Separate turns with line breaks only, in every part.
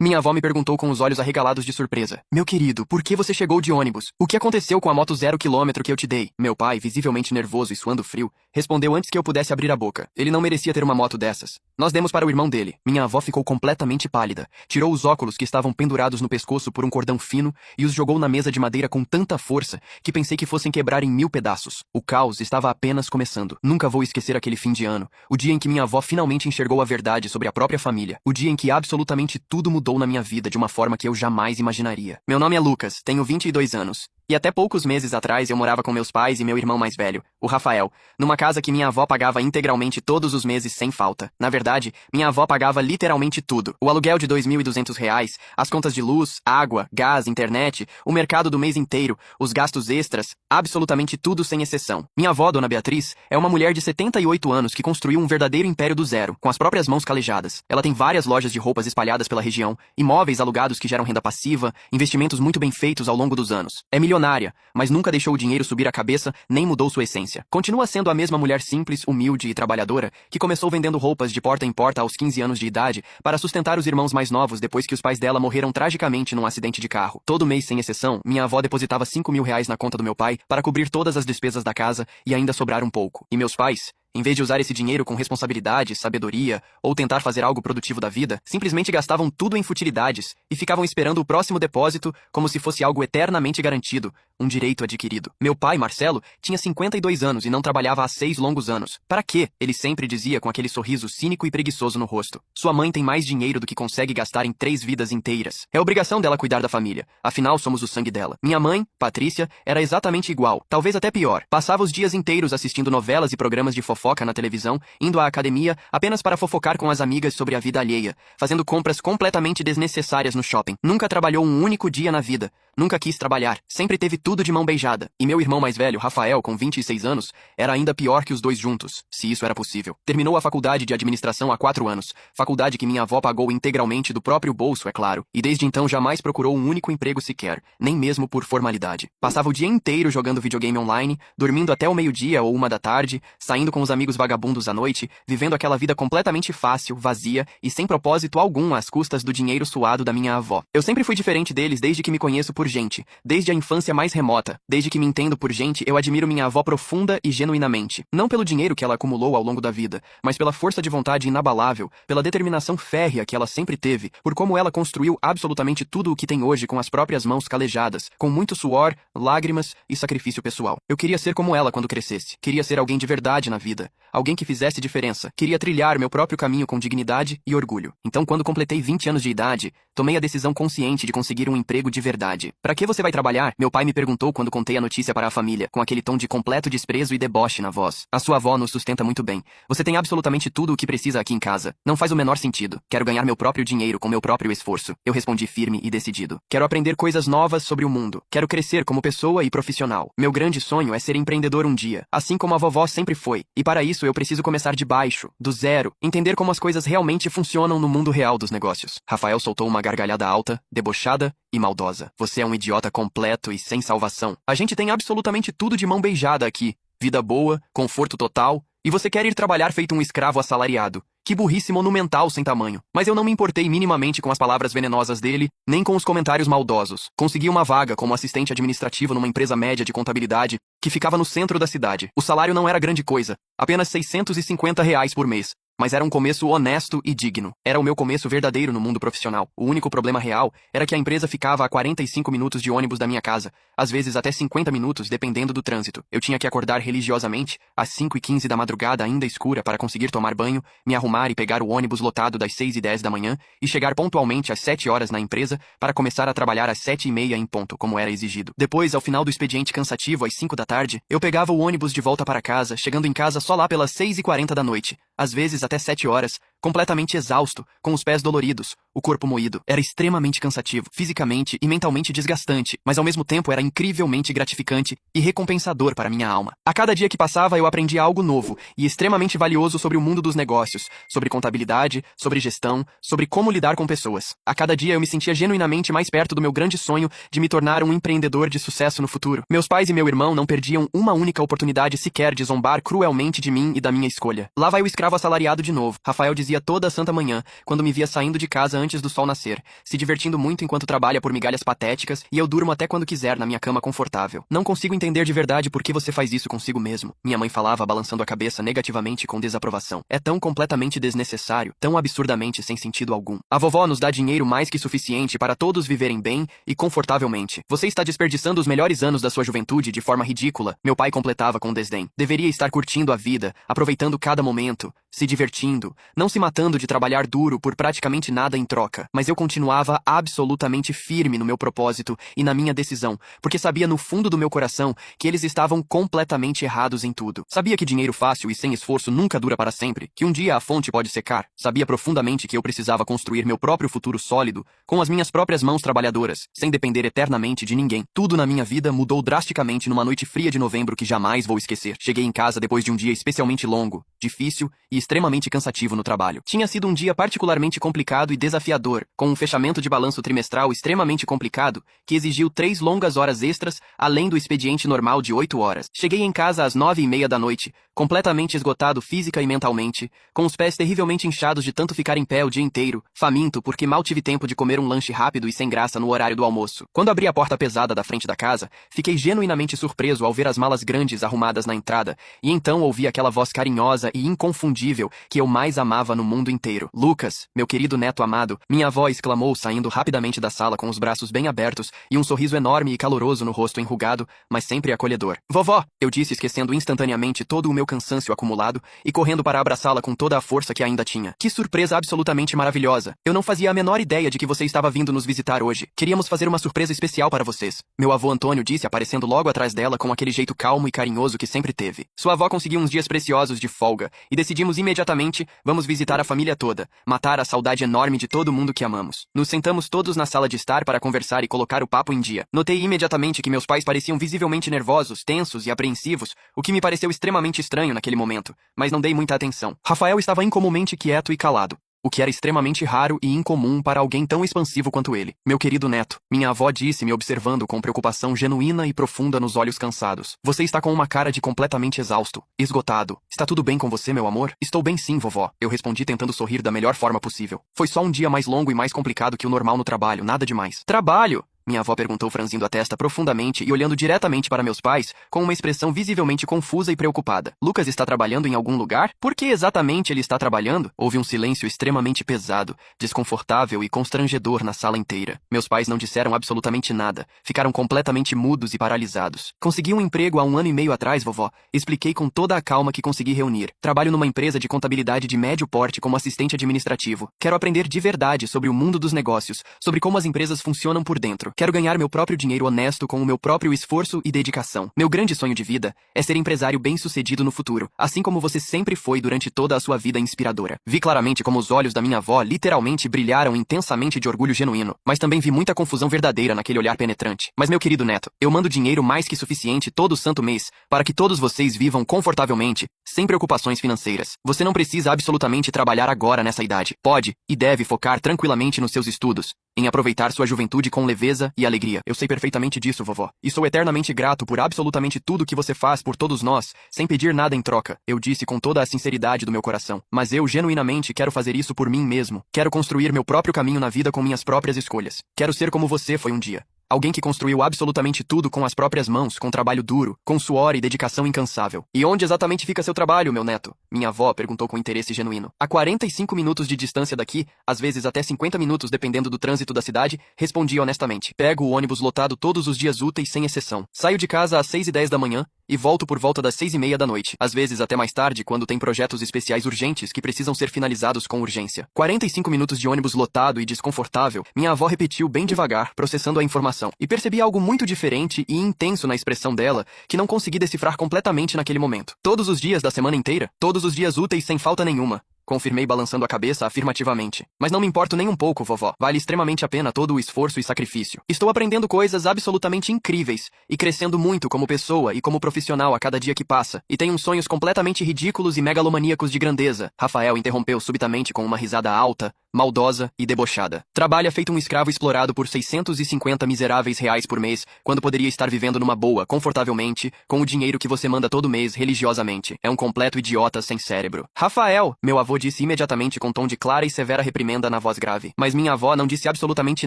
Minha avó me perguntou com os olhos arregalados de surpresa. Meu querido, por que você chegou de ônibus? O que aconteceu com a moto 0 km que eu te dei? Meu pai, visivelmente nervoso e suando frio, respondeu antes que eu pudesse abrir a boca. Ele não merecia ter uma moto dessas. Nós demos para o irmão dele. Minha avó ficou completamente pálida. Tirou os óculos que estavam pendurados no pescoço por um cordão fino e os jogou na mesa de madeira com tanta força que pensei que fossem quebrar em 1000 pedaços. O caos estava apenas começando. Nunca vou esquecer aquele fim de ano. O dia em que minha avó finalmente enxergou a verdade sobre a própria família. O dia em que absolutamente tudo mudou na minha vida de uma forma que eu jamais imaginaria. Meu nome é Lucas, tenho 22 anos. E até poucos meses atrás eu morava com meus pais e meu irmão mais velho, o Rafael, numa casa que minha avó pagava integralmente todos os meses sem falta. Na verdade, minha avó pagava literalmente tudo. O aluguel de R$ 2.200, as contas de luz, água, gás, internet, o mercado do mês inteiro, os gastos extras, absolutamente tudo sem exceção. Minha avó, Dona Beatriz, é uma mulher de 78 anos que construiu um verdadeiro império do zero, com as próprias mãos calejadas. Ela tem várias lojas de roupas espalhadas pela região, imóveis alugados que geram renda passiva, investimentos muito bem feitos ao longo dos anos. É milionária, mas nunca deixou o dinheiro subir a cabeça, nem mudou sua essência. Continua sendo a mesma mulher simples, humilde e trabalhadora que começou vendendo roupas de porta em porta aos 15 anos de idade para sustentar os irmãos mais novos depois que os pais dela morreram tragicamente num acidente de carro. Todo mês, sem exceção, minha avó depositava R$ 5.000 na conta do meu pai para cobrir todas as despesas da casa e ainda sobrar um pouco. E meus pais, em vez de usar esse dinheiro com responsabilidade, sabedoria ou tentar fazer algo produtivo da vida, simplesmente gastavam tudo em futilidades e ficavam esperando o próximo depósito como se fosse algo eternamente garantido, um direito adquirido. Meu pai, Marcelo, tinha 52 anos e não trabalhava há 6 longos anos. Para quê? Ele sempre dizia com aquele sorriso cínico e preguiçoso no rosto. Sua mãe tem mais dinheiro do que consegue gastar em 3 vidas inteiras. É obrigação dela cuidar da família, afinal somos o sangue dela. Minha mãe, Patrícia, era exatamente igual, talvez até pior. Passava os dias inteiros assistindo novelas e programas de fofoca na televisão, indo à academia apenas para fofocar com as amigas sobre a vida alheia, fazendo compras completamente desnecessárias no shopping. Nunca trabalhou um único dia na vida. Nunca quis trabalhar. Sempre teve tudo de mão beijada. E meu irmão mais velho, Rafael, com 26 anos, era ainda pior que os dois juntos, se isso era possível. Terminou a faculdade de administração há 4 anos, faculdade que minha avó pagou integralmente do próprio bolso, é claro, e desde então jamais procurou um único emprego sequer, nem mesmo por formalidade. Passava o dia inteiro jogando videogame online, dormindo até o meio-dia ou 1 da tarde, saindo com os amigos vagabundos à noite, vivendo aquela vida completamente fácil, vazia e sem propósito algum às custas do dinheiro suado da minha avó. Eu sempre fui diferente deles desde que me conheço por gente, desde a infância mais remota. Desde que me entendo por gente, eu admiro minha avó profunda e genuinamente. Não pelo dinheiro que ela acumulou ao longo da vida, mas pela força de vontade inabalável, pela determinação férrea que ela sempre teve, por como ela construiu absolutamente tudo o que tem hoje com as próprias mãos calejadas, com muito suor, lágrimas e sacrifício pessoal. Eu queria ser como ela quando crescesse. Queria ser alguém de verdade na vida. Alguém que fizesse diferença. Queria trilhar meu próprio caminho com dignidade e orgulho. Então, quando completei 20 anos de idade, tomei a decisão consciente de conseguir um emprego de verdade. Para que você vai trabalhar? Meu pai me perguntou quando contei a notícia para a família, com aquele tom de completo desprezo e deboche na voz. A sua avó nos sustenta muito bem. Você tem absolutamente tudo o que precisa aqui em casa. Não faz o menor sentido. Quero ganhar meu próprio dinheiro com meu próprio esforço. Eu respondi firme e decidido. Quero aprender coisas novas sobre o mundo. Quero crescer como pessoa e profissional. Meu grande sonho é ser empreendedor um dia, assim como a vovó sempre foi. E para isso eu preciso começar de baixo, do zero, entender como as coisas realmente funcionam no mundo real dos negócios. Rafael soltou uma gargalhada alta, debochada e maldosa. Você é um idiota completo e sem salvação. A gente tem absolutamente tudo de mão beijada aqui. Vida boa, conforto total, e você quer ir trabalhar feito um escravo assalariado. Que burrice monumental sem tamanho. Mas eu não me importei minimamente com as palavras venenosas dele, nem com os comentários maldosos. Consegui uma vaga como assistente administrativo numa empresa média de contabilidade que ficava no centro da cidade. O salário não era grande coisa, apenas R$ 650 por mês. Mas era um começo honesto e digno. Era o meu começo verdadeiro no mundo profissional. O único problema real era que a empresa ficava a 45 minutos de ônibus da minha casa, às vezes até 50 minutos, dependendo do trânsito. Eu tinha que acordar religiosamente, às 5h15 da madrugada ainda escura, para conseguir tomar banho, me arrumar e pegar o ônibus lotado das 6h10 da manhã e chegar pontualmente às 7 horas na empresa para começar a trabalhar às 7h30 em ponto, como era exigido. Depois, ao final do expediente cansativo, às 5 da tarde, eu pegava o ônibus de volta para casa, chegando em casa só lá pelas 6h40 da noite, às vezes até 7 horas, completamente exausto, com os pés doloridos, o corpo moído. Era extremamente cansativo, fisicamente e mentalmente desgastante, mas ao mesmo tempo era incrivelmente gratificante e recompensador para minha alma. A cada dia que passava eu aprendia algo novo e extremamente valioso sobre o mundo dos negócios, sobre contabilidade, sobre gestão, sobre como lidar com pessoas. A cada dia eu me sentia genuinamente mais perto do meu grande sonho de me tornar um empreendedor de sucesso no futuro. Meus pais e meu irmão não perdiam uma única oportunidade sequer de zombar cruelmente de mim e da minha escolha. Lá vai o escravo assalariado de novo. Rafael dizia fazia toda a santa manhã, quando me via saindo de casa antes do sol nascer, se divertindo muito enquanto trabalha por migalhas patéticas, e eu durmo até quando quiser na minha cama confortável. Não consigo entender de verdade por que você faz isso consigo mesmo. Minha mãe falava, balançando a cabeça negativamente com desaprovação. É tão completamente desnecessário, tão absurdamente sem sentido algum. A vovó nos dá dinheiro mais que suficiente para todos viverem bem e confortavelmente. Você está desperdiçando os melhores anos da sua juventude de forma ridícula, meu pai completava com desdém. Deveria estar curtindo a vida, aproveitando cada momento, se divertindo, não se matando de trabalhar duro por praticamente nada em troca. Mas eu continuava absolutamente firme no meu propósito e na minha decisão, porque sabia no fundo do meu coração que eles estavam completamente errados em tudo. Sabia que dinheiro fácil e sem esforço nunca dura para sempre, que um dia a fonte pode secar. Sabia profundamente que eu precisava construir meu próprio futuro sólido, com as minhas próprias mãos trabalhadoras, sem depender eternamente de ninguém. Tudo na minha vida mudou drasticamente numa noite fria de novembro que jamais vou esquecer. Cheguei em casa depois de um dia especialmente longo, difícil e extremamente cansativo no trabalho. Tinha sido um dia particularmente complicado e desafiador, com um fechamento de balanço trimestral extremamente complicado, que exigiu 3 longas horas extras, além do expediente normal de 8 horas. Cheguei em casa às 9:30 da noite, completamente esgotado física e mentalmente, com os pés terrivelmente inchados de tanto ficar em pé o dia inteiro, faminto porque mal tive tempo de comer um lanche rápido e sem graça no horário do almoço. Quando abri a porta pesada da frente da casa, fiquei genuinamente surpreso ao ver as malas grandes arrumadas na entrada, e então ouvi aquela voz carinhosa e inconfundível que eu mais amava no mundo inteiro. Lucas, meu querido neto amado, minha avó exclamou saindo rapidamente da sala com os braços bem abertos e um sorriso enorme e caloroso no rosto enrugado, mas sempre acolhedor. Vovó, eu disse esquecendo instantaneamente todo o meu cansaço acumulado e correndo para abraçá-la com toda a força que ainda tinha. Que surpresa absolutamente maravilhosa. Eu não fazia a menor ideia de que você estava vindo nos visitar hoje. Queríamos fazer uma surpresa especial para vocês. Meu avô Antônio disse aparecendo logo atrás dela com aquele jeito calmo e carinhoso que sempre teve. Sua avó conseguiu uns dias preciosos de folga e decidimos imediatamente, vamos visitar a família toda, matar a saudade enorme de todo mundo que amamos. Nos sentamos todos na sala de estar para conversar e colocar o papo em dia. Notei imediatamente que meus pais pareciam visivelmente nervosos, tensos e apreensivos, o que me pareceu extremamente estranho naquele momento, mas não dei muita atenção. Rafael estava incomumente quieto e calado, o que era extremamente raro e incomum para alguém tão expansivo quanto ele. Meu querido neto, minha avó disse me observando com preocupação genuína e profunda nos olhos cansados. Você está com uma cara de completamente exausto, esgotado. Está tudo bem com você, meu amor? Estou bem sim, vovó. Eu respondi tentando sorrir da melhor forma possível. Foi só um dia mais longo e mais complicado que o normal no trabalho, nada demais. Trabalho? Minha avó perguntou franzindo a testa profundamente e olhando diretamente para meus pais, com uma expressão visivelmente confusa e preocupada. Lucas está trabalhando em algum lugar? Por que exatamente ele está trabalhando? Houve um silêncio extremamente pesado, desconfortável e constrangedor na sala inteira. Meus pais não disseram absolutamente nada, ficaram completamente mudos e paralisados. Consegui um emprego há 1 ano e meio atrás, vovó. Expliquei com toda a calma que consegui reunir. Trabalho numa empresa de contabilidade de médio porte como assistente administrativo. Quero aprender de verdade sobre o mundo dos negócios, sobre como as empresas funcionam por dentro. Quero ganhar meu próprio dinheiro honesto com o meu próprio esforço e dedicação. Meu grande sonho de vida é ser empresário bem-sucedido no futuro, assim como você sempre foi durante toda a sua vida inspiradora. Vi claramente como os olhos da minha avó literalmente brilharam intensamente de orgulho genuíno, mas também vi muita confusão verdadeira naquele olhar penetrante. Mas meu querido neto, eu mando dinheiro mais que suficiente todo santo mês para que todos vocês vivam confortavelmente, sem preocupações financeiras. Você não precisa absolutamente trabalhar agora nessa idade. Pode e deve focar tranquilamente nos seus estudos, em aproveitar sua juventude com leveza e alegria. Eu sei perfeitamente disso, vovó. E sou eternamente grato por absolutamente tudo que você faz por todos nós, sem pedir nada em troca. Eu disse com toda a sinceridade do meu coração. Mas eu genuinamente quero fazer isso por mim mesmo. Quero construir meu próprio caminho na vida com minhas próprias escolhas. Quero ser como você foi um dia. Alguém que construiu absolutamente tudo com as próprias mãos, com trabalho duro, com suor e dedicação incansável. E onde exatamente fica seu trabalho, meu neto? Minha avó perguntou com interesse genuíno. A 45 minutos de distância daqui, às vezes até 50 minutos dependendo do trânsito da cidade, respondi honestamente. Pego o ônibus lotado todos os dias úteis sem exceção. Saio de casa às 6:10 da manhã e volto por volta das 6:30 da noite. Às vezes até mais tarde, quando tem projetos especiais urgentes que precisam ser finalizados com urgência. 45 minutos de ônibus lotado e desconfortável, minha avó repetiu bem devagar, processando a informação. E percebi algo muito diferente e intenso na expressão dela, que não consegui decifrar completamente naquele momento. Todos os dias da semana inteira? Todos os dias úteis sem falta nenhuma. Confirmei balançando a cabeça afirmativamente. Mas não me importo nem um pouco, vovó. Vale extremamente a pena todo o esforço e sacrifício. Estou aprendendo coisas absolutamente incríveis e crescendo muito como pessoa e como profissional a cada dia que passa. E tenho uns sonhos completamente ridículos e megalomaníacos de grandeza. Rafael interrompeu subitamente com uma risada alta, maldosa e debochada. Trabalha feito um escravo explorado por 650 miseráveis reais por mês, quando poderia estar vivendo numa boa, confortavelmente, com o dinheiro que você manda todo mês religiosamente. É um completo idiota sem cérebro. Rafael, meu avô disse imediatamente com tom de clara e severa reprimenda na voz grave. Mas minha avó não disse absolutamente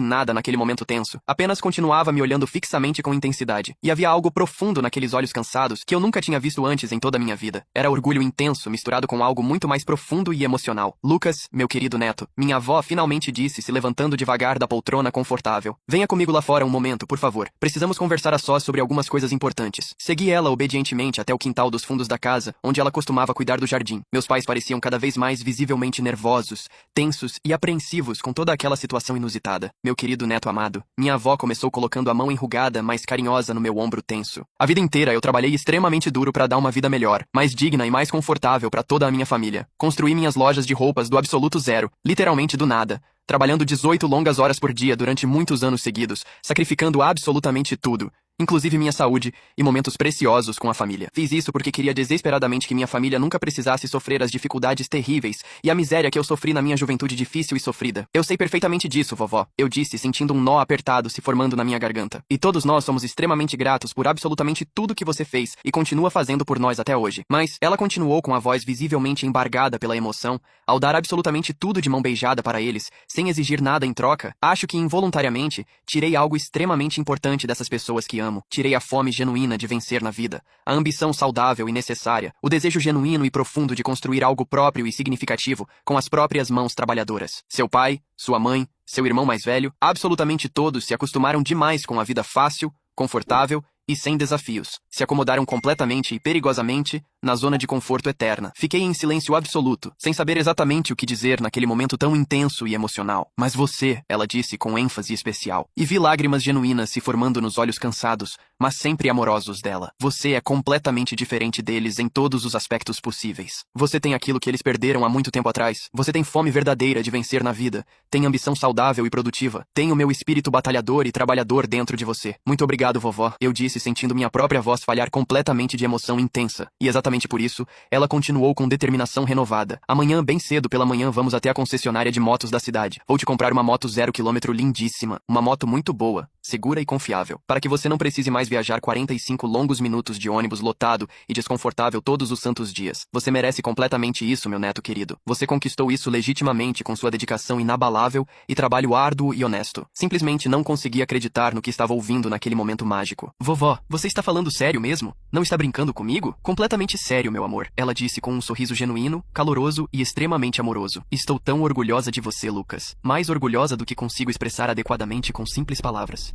nada naquele momento tenso. Apenas continuava me olhando fixamente com intensidade. E havia algo profundo naqueles olhos cansados que eu nunca tinha visto antes em toda a minha vida. Era orgulho intenso misturado com algo muito mais profundo e emocional. Lucas, meu querido neto, minha avó finalmente disse, se levantando devagar da poltrona confortável. Venha comigo lá fora um momento, por favor. Precisamos conversar a sós sobre algumas coisas importantes. Segui ela obedientemente até o quintal dos fundos da casa, onde ela costumava cuidar do jardim. Meus pais pareciam cada vez mais visivelmente nervosos, tensos e apreensivos com toda aquela situação inusitada. Meu querido neto amado, minha avó começou colocando a mão enrugada, mas carinhosa no meu ombro tenso. A vida inteira eu trabalhei extremamente duro para dar uma vida melhor, mais digna e mais confortável para toda a minha família. Construí minhas lojas de roupas do absoluto zero, literalmente do nada, trabalhando 18 longas horas por dia durante muitos anos seguidos, sacrificando absolutamente tudo, inclusive minha saúde e momentos preciosos com a família. Fiz isso porque queria desesperadamente que minha família nunca precisasse sofrer as dificuldades terríveis e a miséria que eu sofri na minha juventude difícil e sofrida. Eu sei perfeitamente disso, vovó, eu disse, sentindo um nó apertado se formando na minha garganta. E todos nós somos extremamente gratos por absolutamente tudo que você fez e continua fazendo por nós até hoje. Mas ela continuou com a voz visivelmente embargada pela emoção, ao dar absolutamente tudo de mão beijada para eles, sem exigir nada em troca. Acho que involuntariamente tirei algo extremamente importante dessas pessoas que amo. Tirei a fome genuína de vencer na vida, a ambição saudável e necessária, o desejo genuíno e profundo de construir algo próprio e significativo com as próprias mãos trabalhadoras. Seu pai, sua mãe, seu irmão mais velho, absolutamente todos se acostumaram demais com a vida fácil, confortável e sem desafios. Se acomodaram completamente e perigosamente na zona de conforto eterna. Fiquei em silêncio absoluto, sem saber exatamente o que dizer naquele momento tão intenso e emocional. Mas você, ela disse com ênfase especial. E vi lágrimas genuínas se formando nos olhos cansados, mas sempre amorosos dela. Você é completamente diferente deles em todos os aspectos possíveis. Você tem aquilo que eles perderam há muito tempo atrás. Você tem fome verdadeira de vencer na vida. Tem ambição saudável e produtiva. Tem o meu espírito batalhador e trabalhador dentro de você. Muito obrigado, vovó, eu disse sentindo minha própria voz falhar completamente de emoção intensa. E exatamente por isso, ela continuou com determinação renovada. Amanhã, bem cedo pela manhã, vamos até a concessionária de motos da cidade. Vou te comprar uma moto 0 km lindíssima. Uma moto muito boa, segura e confiável, para que você não precise mais viajar 45 longos minutos de ônibus lotado e desconfortável todos os santos dias. Você merece completamente isso, meu neto querido. Você conquistou isso legitimamente com sua dedicação inabalável e trabalho árduo e honesto. Simplesmente não consegui acreditar no que estava ouvindo naquele momento mágico. Vovó, você está falando sério mesmo? Não está brincando comigo? Completamente sério, meu amor. Ela disse com um sorriso genuíno, caloroso e extremamente amoroso. Estou tão orgulhosa de você, Lucas. Mais orgulhosa do que consigo expressar adequadamente com simples palavras.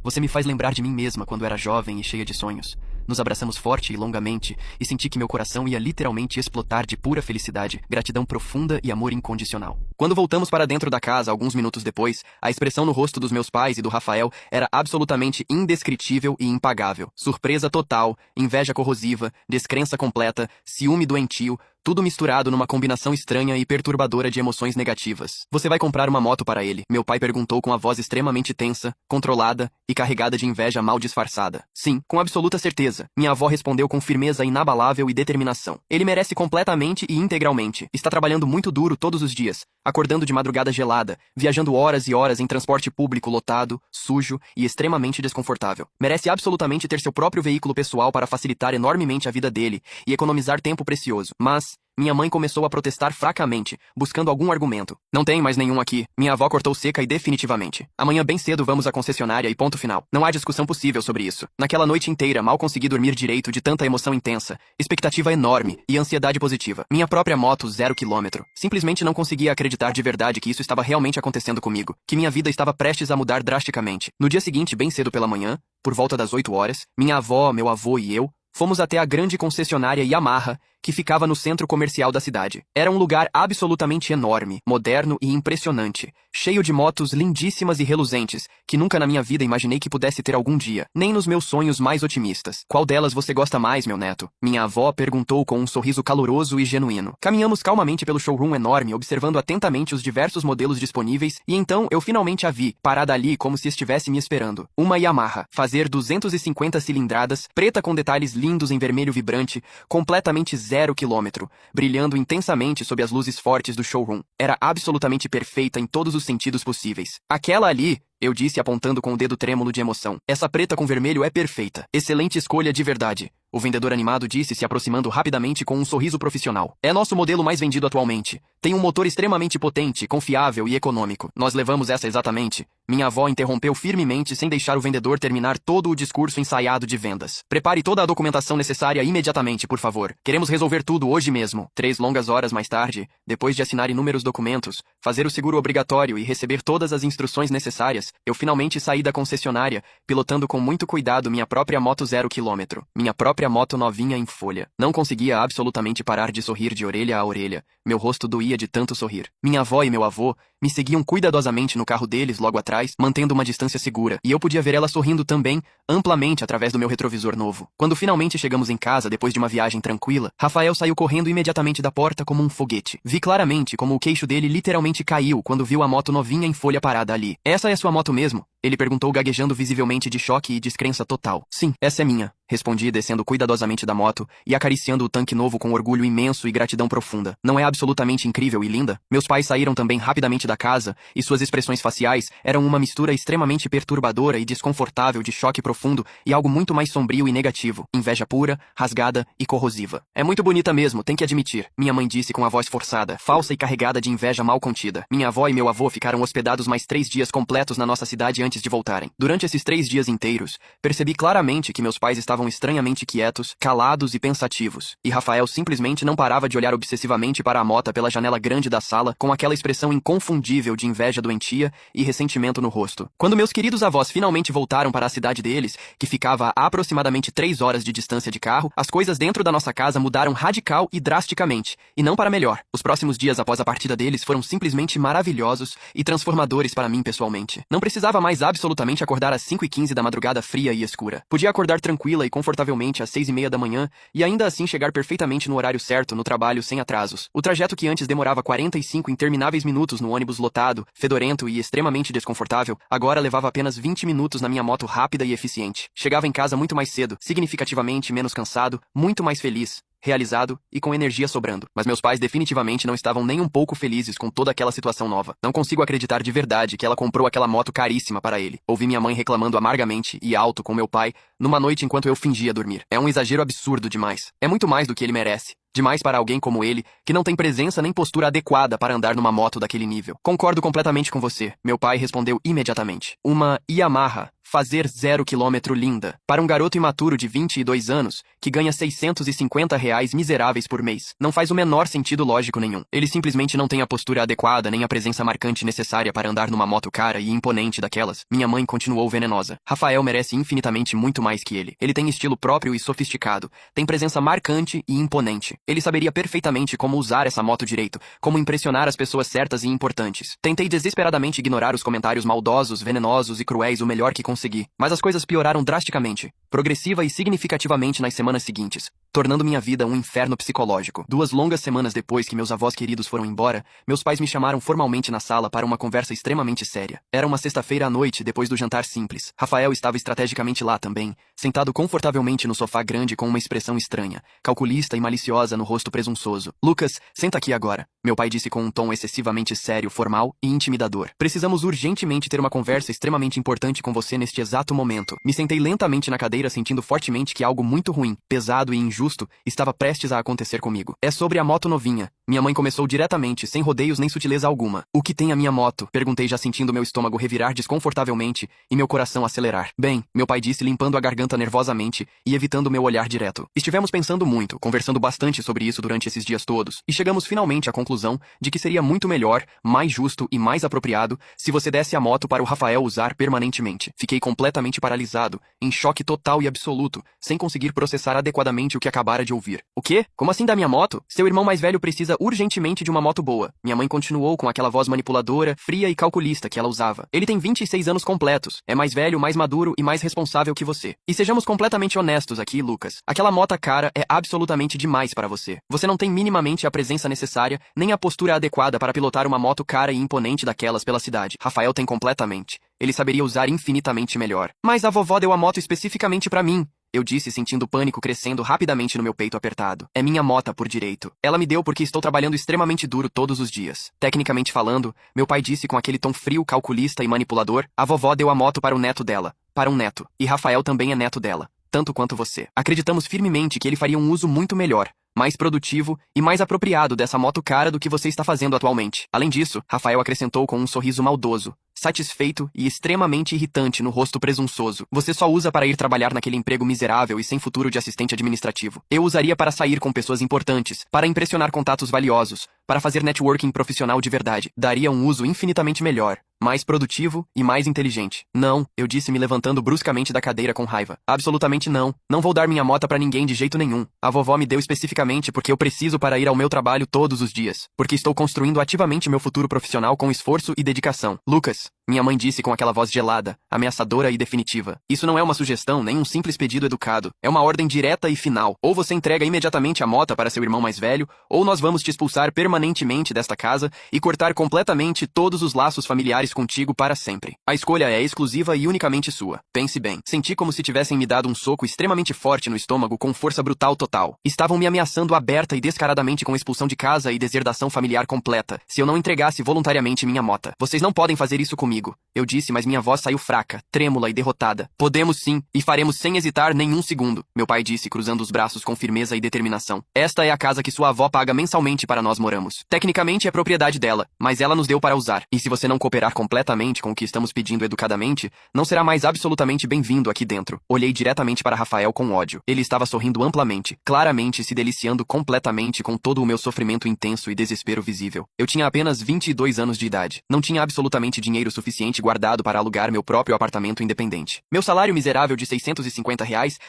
Você me faz lembrar de mim mesma quando era jovem e cheia de sonhos. Nos abraçamos forte e longamente e senti que meu coração ia literalmente explotar de pura felicidade, gratidão profunda e amor incondicional. Quando voltamos para dentro da casa, alguns minutos depois, a expressão no rosto dos meus pais e do Rafael era absolutamente indescritível e impagável. Surpresa total, inveja corrosiva, descrença completa, ciúme doentio, tudo misturado numa combinação estranha e perturbadora de emoções negativas. Você vai comprar uma moto para ele? Meu pai perguntou com a voz extremamente tensa, controlada e carregada de inveja mal disfarçada. Sim, com absoluta certeza. Minha avó respondeu com firmeza inabalável e determinação. Ele merece completamente e integralmente. Está trabalhando muito duro todos os dias, acordando de madrugada gelada, viajando horas e horas em transporte público lotado, sujo e extremamente desconfortável. Merece absolutamente ter seu próprio veículo pessoal para facilitar enormemente a vida dele e economizar tempo precioso. Mas minha mãe começou a protestar fracamente, buscando algum argumento. Não tem mais nenhum aqui. Minha avó cortou seca e definitivamente. Amanhã bem cedo vamos à concessionária e ponto final. Não há discussão possível sobre isso. Naquela noite inteira mal consegui dormir direito de tanta emoção intensa, expectativa enorme e ansiedade positiva. Minha própria moto 0 km. Simplesmente não conseguia acreditar de verdade que isso estava realmente acontecendo comigo, que minha vida estava prestes a mudar drasticamente. No dia seguinte, bem cedo pela manhã, por volta das 8 horas, minha avó, meu avô e eu fomos até a grande concessionária Yamaha, que ficava no centro comercial da cidade. Era um lugar absolutamente enorme, moderno e impressionante, cheio de motos lindíssimas e reluzentes, que nunca na minha vida imaginei que pudesse ter algum dia, nem nos meus sonhos mais otimistas. Qual delas você gosta mais, meu neto? Minha avó perguntou com um sorriso caloroso e genuíno. Caminhamos calmamente pelo showroom enorme, observando atentamente os diversos modelos disponíveis, e então eu finalmente a vi, parada ali como se estivesse me esperando. Uma Yamaha, fazer 250 cilindradas, preta com detalhes lindos em vermelho vibrante, completamente zero 0 km, brilhando intensamente sob as luzes fortes do showroom. Era absolutamente perfeita em todos os sentidos possíveis. Aquela ali, eu disse apontando com o dedo trêmulo de emoção. Essa preta com vermelho é perfeita. Excelente escolha de verdade. O vendedor animado disse, se aproximando rapidamente com um sorriso profissional. É nosso modelo mais vendido atualmente. Tem um motor extremamente potente, confiável e econômico. Nós levamos essa exatamente. Minha avó interrompeu firmemente sem deixar o vendedor terminar todo o discurso ensaiado de vendas. Prepare toda a documentação necessária imediatamente, por favor. Queremos resolver tudo hoje mesmo. 3 longas horas mais tarde, depois de assinar inúmeros documentos, fazer o seguro obrigatório e receber todas as instruções necessárias, eu finalmente saí da concessionária, pilotando com muito cuidado minha própria moto 0 km. Minha própria moto novinha em folha. Não conseguia absolutamente parar de sorrir de orelha a orelha. Meu rosto doía de tanto sorrir. Minha avó e meu avô me seguiam cuidadosamente no carro deles logo atrás, mantendo uma distância segura, e eu podia ver ela sorrindo também, amplamente através do meu retrovisor novo. Quando finalmente chegamos em casa depois de uma viagem tranquila, Rafael saiu correndo imediatamente da porta como um foguete. Vi claramente como o queixo dele literalmente caiu quando viu a moto novinha em folha parada ali. Essa é sua moto mesmo? Ele perguntou gaguejando visivelmente de choque e descrença total. Sim, essa é minha, respondi descendo cuidadosamente da moto e acariciando o tanque novo com orgulho imenso e gratidão profunda. Não é absolutamente incrível e linda? Meus pais saíram também rapidamente da casa e suas expressões faciais eram uma mistura extremamente perturbadora e desconfortável de choque profundo e algo muito mais sombrio e negativo, inveja pura, rasgada e corrosiva. É muito bonita mesmo, tem que admitir, minha mãe disse com a voz forçada, falsa e carregada de inveja mal contida. Minha avó e meu avô ficaram hospedados mais 3 dias completos na nossa cidade antes de voltarem. Durante esses 3 dias inteiros, percebi claramente que meus pais estavam estranhamente quietos, calados e pensativos, e Rafael simplesmente não parava de olhar obsessivamente para a mota pela janela grande da sala com aquela expressão inconfundível de inveja doentia e ressentimento no rosto. Quando meus queridos avós finalmente voltaram para a cidade deles, que ficava a aproximadamente 3 horas de distância de carro, as coisas dentro da nossa casa mudaram radical e drasticamente, e não para melhor. Os próximos dias após a partida deles foram simplesmente maravilhosos e transformadores para mim pessoalmente. Não precisava mais absolutamente acordar às 5h15 da madrugada fria e escura. Podia acordar tranquila e confortavelmente às 6h30 da manhã e ainda assim chegar perfeitamente no horário certo no trabalho sem atrasos. O trajeto que antes demorava 45 intermináveis minutos no ônibus lotado, fedorento e extremamente desconfortável, agora levava apenas 20 minutos na minha moto rápida e eficiente. Chegava em casa muito mais cedo, significativamente menos cansado, muito mais feliz, realizado e com energia sobrando. Mas meus pais definitivamente não estavam nem um pouco felizes com toda aquela situação nova. Não consigo acreditar de verdade que ela comprou aquela moto caríssima para ele. Ouvi minha mãe reclamando amargamente e alto com meu pai numa noite enquanto eu fingia dormir. É um exagero absurdo demais. É muito mais do que ele merece. Demais para alguém como ele, que não tem presença nem postura adequada para andar numa moto daquele nível. Concordo completamente com você, meu pai respondeu imediatamente. Uma Yamaha fazer 0 km linda. Para um garoto imaturo de 22 anos, que ganha R$ 650 miseráveis por mês. Não faz o menor sentido lógico nenhum. Ele simplesmente não tem a postura adequada nem a presença marcante necessária para andar numa moto cara e imponente daquelas. Minha mãe continuou venenosa. Rafael merece infinitamente muito mais que ele. Ele tem estilo próprio e sofisticado. Tem presença marcante e imponente. Ele saberia perfeitamente como usar essa moto direito, como impressionar as pessoas certas e importantes. Tentei desesperadamente ignorar os comentários maldosos, venenosos e cruéis o melhor que consegui, mas as coisas pioraram drasticamente, progressiva e significativamente nas semanas seguintes, tornando minha vida um inferno psicológico. 2 longas semanas depois que meus avós queridos foram embora, meus pais me chamaram formalmente na sala para uma conversa extremamente séria. Era uma sexta-feira à noite, depois do jantar simples. Rafael estava estrategicamente lá também, sentado confortavelmente no sofá grande com uma expressão estranha, calculista e maliciosa no rosto presunçoso. Lucas, senta aqui agora, meu pai disse com um tom excessivamente sério, formal e intimidador. Precisamos urgentemente ter uma conversa extremamente importante com você neste exato momento. Me sentei lentamente na cadeira sentindo fortemente que algo muito ruim, pesado e injusto estava prestes a acontecer comigo. É sobre a moto novinha. Minha mãe começou diretamente, sem rodeios nem sutileza alguma. O que tem a minha moto? Perguntei já sentindo meu estômago revirar desconfortavelmente e meu coração acelerar. Bem, meu pai disse limpando a garganta nervosamente e evitando meu olhar direto. Estivemos pensando muito, conversando bastante sobre isso durante esses dias todos, e chegamos finalmente à conclusão de que seria muito melhor, mais justo e mais apropriado se você desse a moto para o Rafael usar permanentemente. Fiquei completamente paralisado, em choque total e absoluto, sem conseguir processar adequadamente o que acabara de ouvir. O quê? Como assim da minha moto? Seu irmão mais velho precisa urgentemente de uma moto boa. Minha mãe continuou com aquela voz manipuladora, fria e calculista que ela usava. Ele tem 26 anos completos, é mais velho, mais maduro e mais responsável que você. E sejamos completamente honestos aqui, Lucas. Aquela moto cara é absolutamente demais para você. Você não tem minimamente a presença necessária, nem a postura adequada para pilotar uma moto cara e imponente daquelas pela cidade. Rafael tem completamente. Ele saberia usar infinitamente melhor. Mas a vovó deu a moto especificamente para mim. eu disse sentindo o pânico crescendo rapidamente no meu peito apertado. É minha mota por direito. Ela me deu porque estou trabalhando extremamente duro todos os dias. Tecnicamente falando, meu pai disse com aquele tom frio, calculista e manipulador, a vovó deu a moto para o neto dela. Para um neto. E Rafael também é neto dela. Tanto quanto você. Acreditamos firmemente que ele faria um uso muito melhor, mais produtivo e mais apropriado dessa moto cara do que você está fazendo atualmente. Além disso, Rafael acrescentou com um sorriso maldoso, satisfeito e extremamente irritante no rosto presunçoso. Você só usa para ir trabalhar naquele emprego miserável e sem futuro de assistente administrativo. Eu usaria para sair com pessoas importantes, para impressionar contatos valiosos, para fazer networking profissional de verdade. Daria um uso infinitamente melhor, mais produtivo e mais inteligente. Não, eu disse me levantando bruscamente da cadeira com raiva. Absolutamente não. Não vou dar minha mota para ninguém de jeito nenhum. A vovó me deu especificamente porque eu preciso para ir ao meu trabalho todos os dias. Porque estou construindo ativamente meu futuro profissional com esforço e dedicação. Lucas, minha mãe disse com aquela voz gelada, ameaçadora e definitiva. Isso não é uma sugestão nem um simples pedido educado. É uma ordem direta e final. Ou você entrega imediatamente a mota para seu irmão mais velho, ou nós vamos te expulsar permanentemente desta casa e cortar completamente todos os laços familiares contigo para sempre. A escolha é exclusiva e unicamente sua. Pense bem. Senti como se tivessem me dado um soco extremamente forte no estômago com força brutal total. Estavam me ameaçando aberta e descaradamente com expulsão de casa e deserdação familiar completa, se eu não entregasse voluntariamente minha mota. Vocês não podem fazer isso comigo. Eu disse, mas minha voz saiu fraca, trêmula e derrotada. Podemos sim, e faremos sem hesitar nem um segundo, meu pai disse, cruzando os braços com firmeza e determinação. Esta é a casa que sua avó paga mensalmente para nós moramos. Tecnicamente é propriedade dela, mas ela nos deu para usar. E se você não cooperar completamente com o que estamos pedindo educadamente, não será mais absolutamente bem-vindo aqui dentro. Olhei diretamente para Rafael com ódio. Ele estava sorrindo amplamente, claramente se deliciando completamente com todo o meu sofrimento intenso e desespero visível. Eu tinha apenas 22 anos de idade. Não tinha absolutamente dinheiro suficiente guardado para alugar meu próprio apartamento independente. Meu salário miserável de R$ 650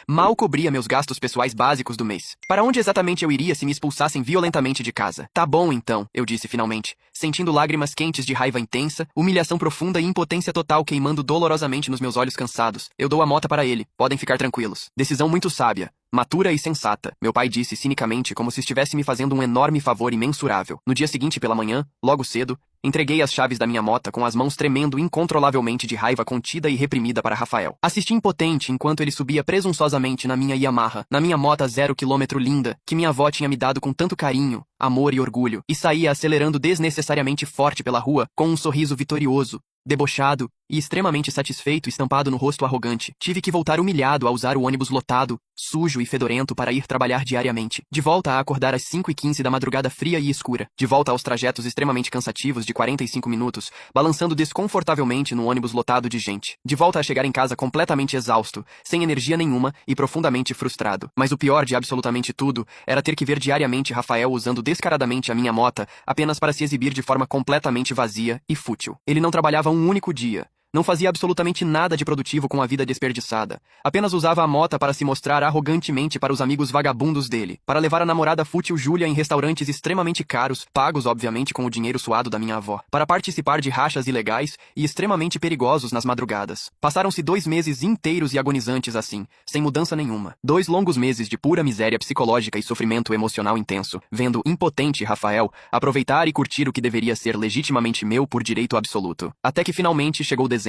mal cobria meus gastos pessoais básicos do mês. Para onde exatamente eu iria se me expulsassem violentamente de casa? Tá bom então, eu disse finalmente, sentindo lágrimas quentes de raiva intensa, humilhação profunda e impotência total queimando dolorosamente nos meus olhos cansados. Eu dou a mota para ele, podem ficar tranquilos. Decisão muito sábia. Matura e sensata, meu pai disse cinicamente como se estivesse me fazendo um enorme favor imensurável. No dia seguinte pela manhã, logo cedo, entreguei as chaves da minha mota com as mãos tremendo incontrolavelmente de raiva contida e reprimida para Rafael. Assisti impotente enquanto ele subia presunçosamente na minha Yamaha, na minha mota 0 km linda, que minha avó tinha me dado com tanto carinho, amor e orgulho, e saía acelerando desnecessariamente forte pela rua, com um sorriso vitorioso, debochado e extremamente satisfeito estampado no rosto arrogante. Tive que voltar humilhado a usar o ônibus lotado, sujo e fedorento para ir trabalhar diariamente. De volta a acordar às 5h15 da madrugada fria e escura. De volta aos trajetos extremamente cansativos de 45 minutos, balançando desconfortavelmente no ônibus lotado de gente. De volta a chegar em casa completamente exausto, sem energia nenhuma e profundamente frustrado. Mas o pior de absolutamente tudo era ter que ver diariamente Rafael usando descaradamente a minha mota apenas para se exibir de forma completamente vazia e fútil. Ele não trabalhava um único dia. Não fazia absolutamente nada de produtivo com a vida desperdiçada. Apenas usava a mota para se mostrar arrogantemente para os amigos vagabundos dele, para levar a namorada fútil Júlia em restaurantes extremamente caros, pagos obviamente com o dinheiro suado da minha avó, para participar de rachas ilegais e extremamente perigosos nas madrugadas. Passaram-se 2 meses inteiros e agonizantes assim, sem mudança nenhuma. 2 longos meses de pura miséria psicológica e sofrimento emocional intenso, vendo impotente Rafael aproveitar e curtir o que deveria ser legitimamente meu por direito absoluto. Até que finalmente chegou dezembro,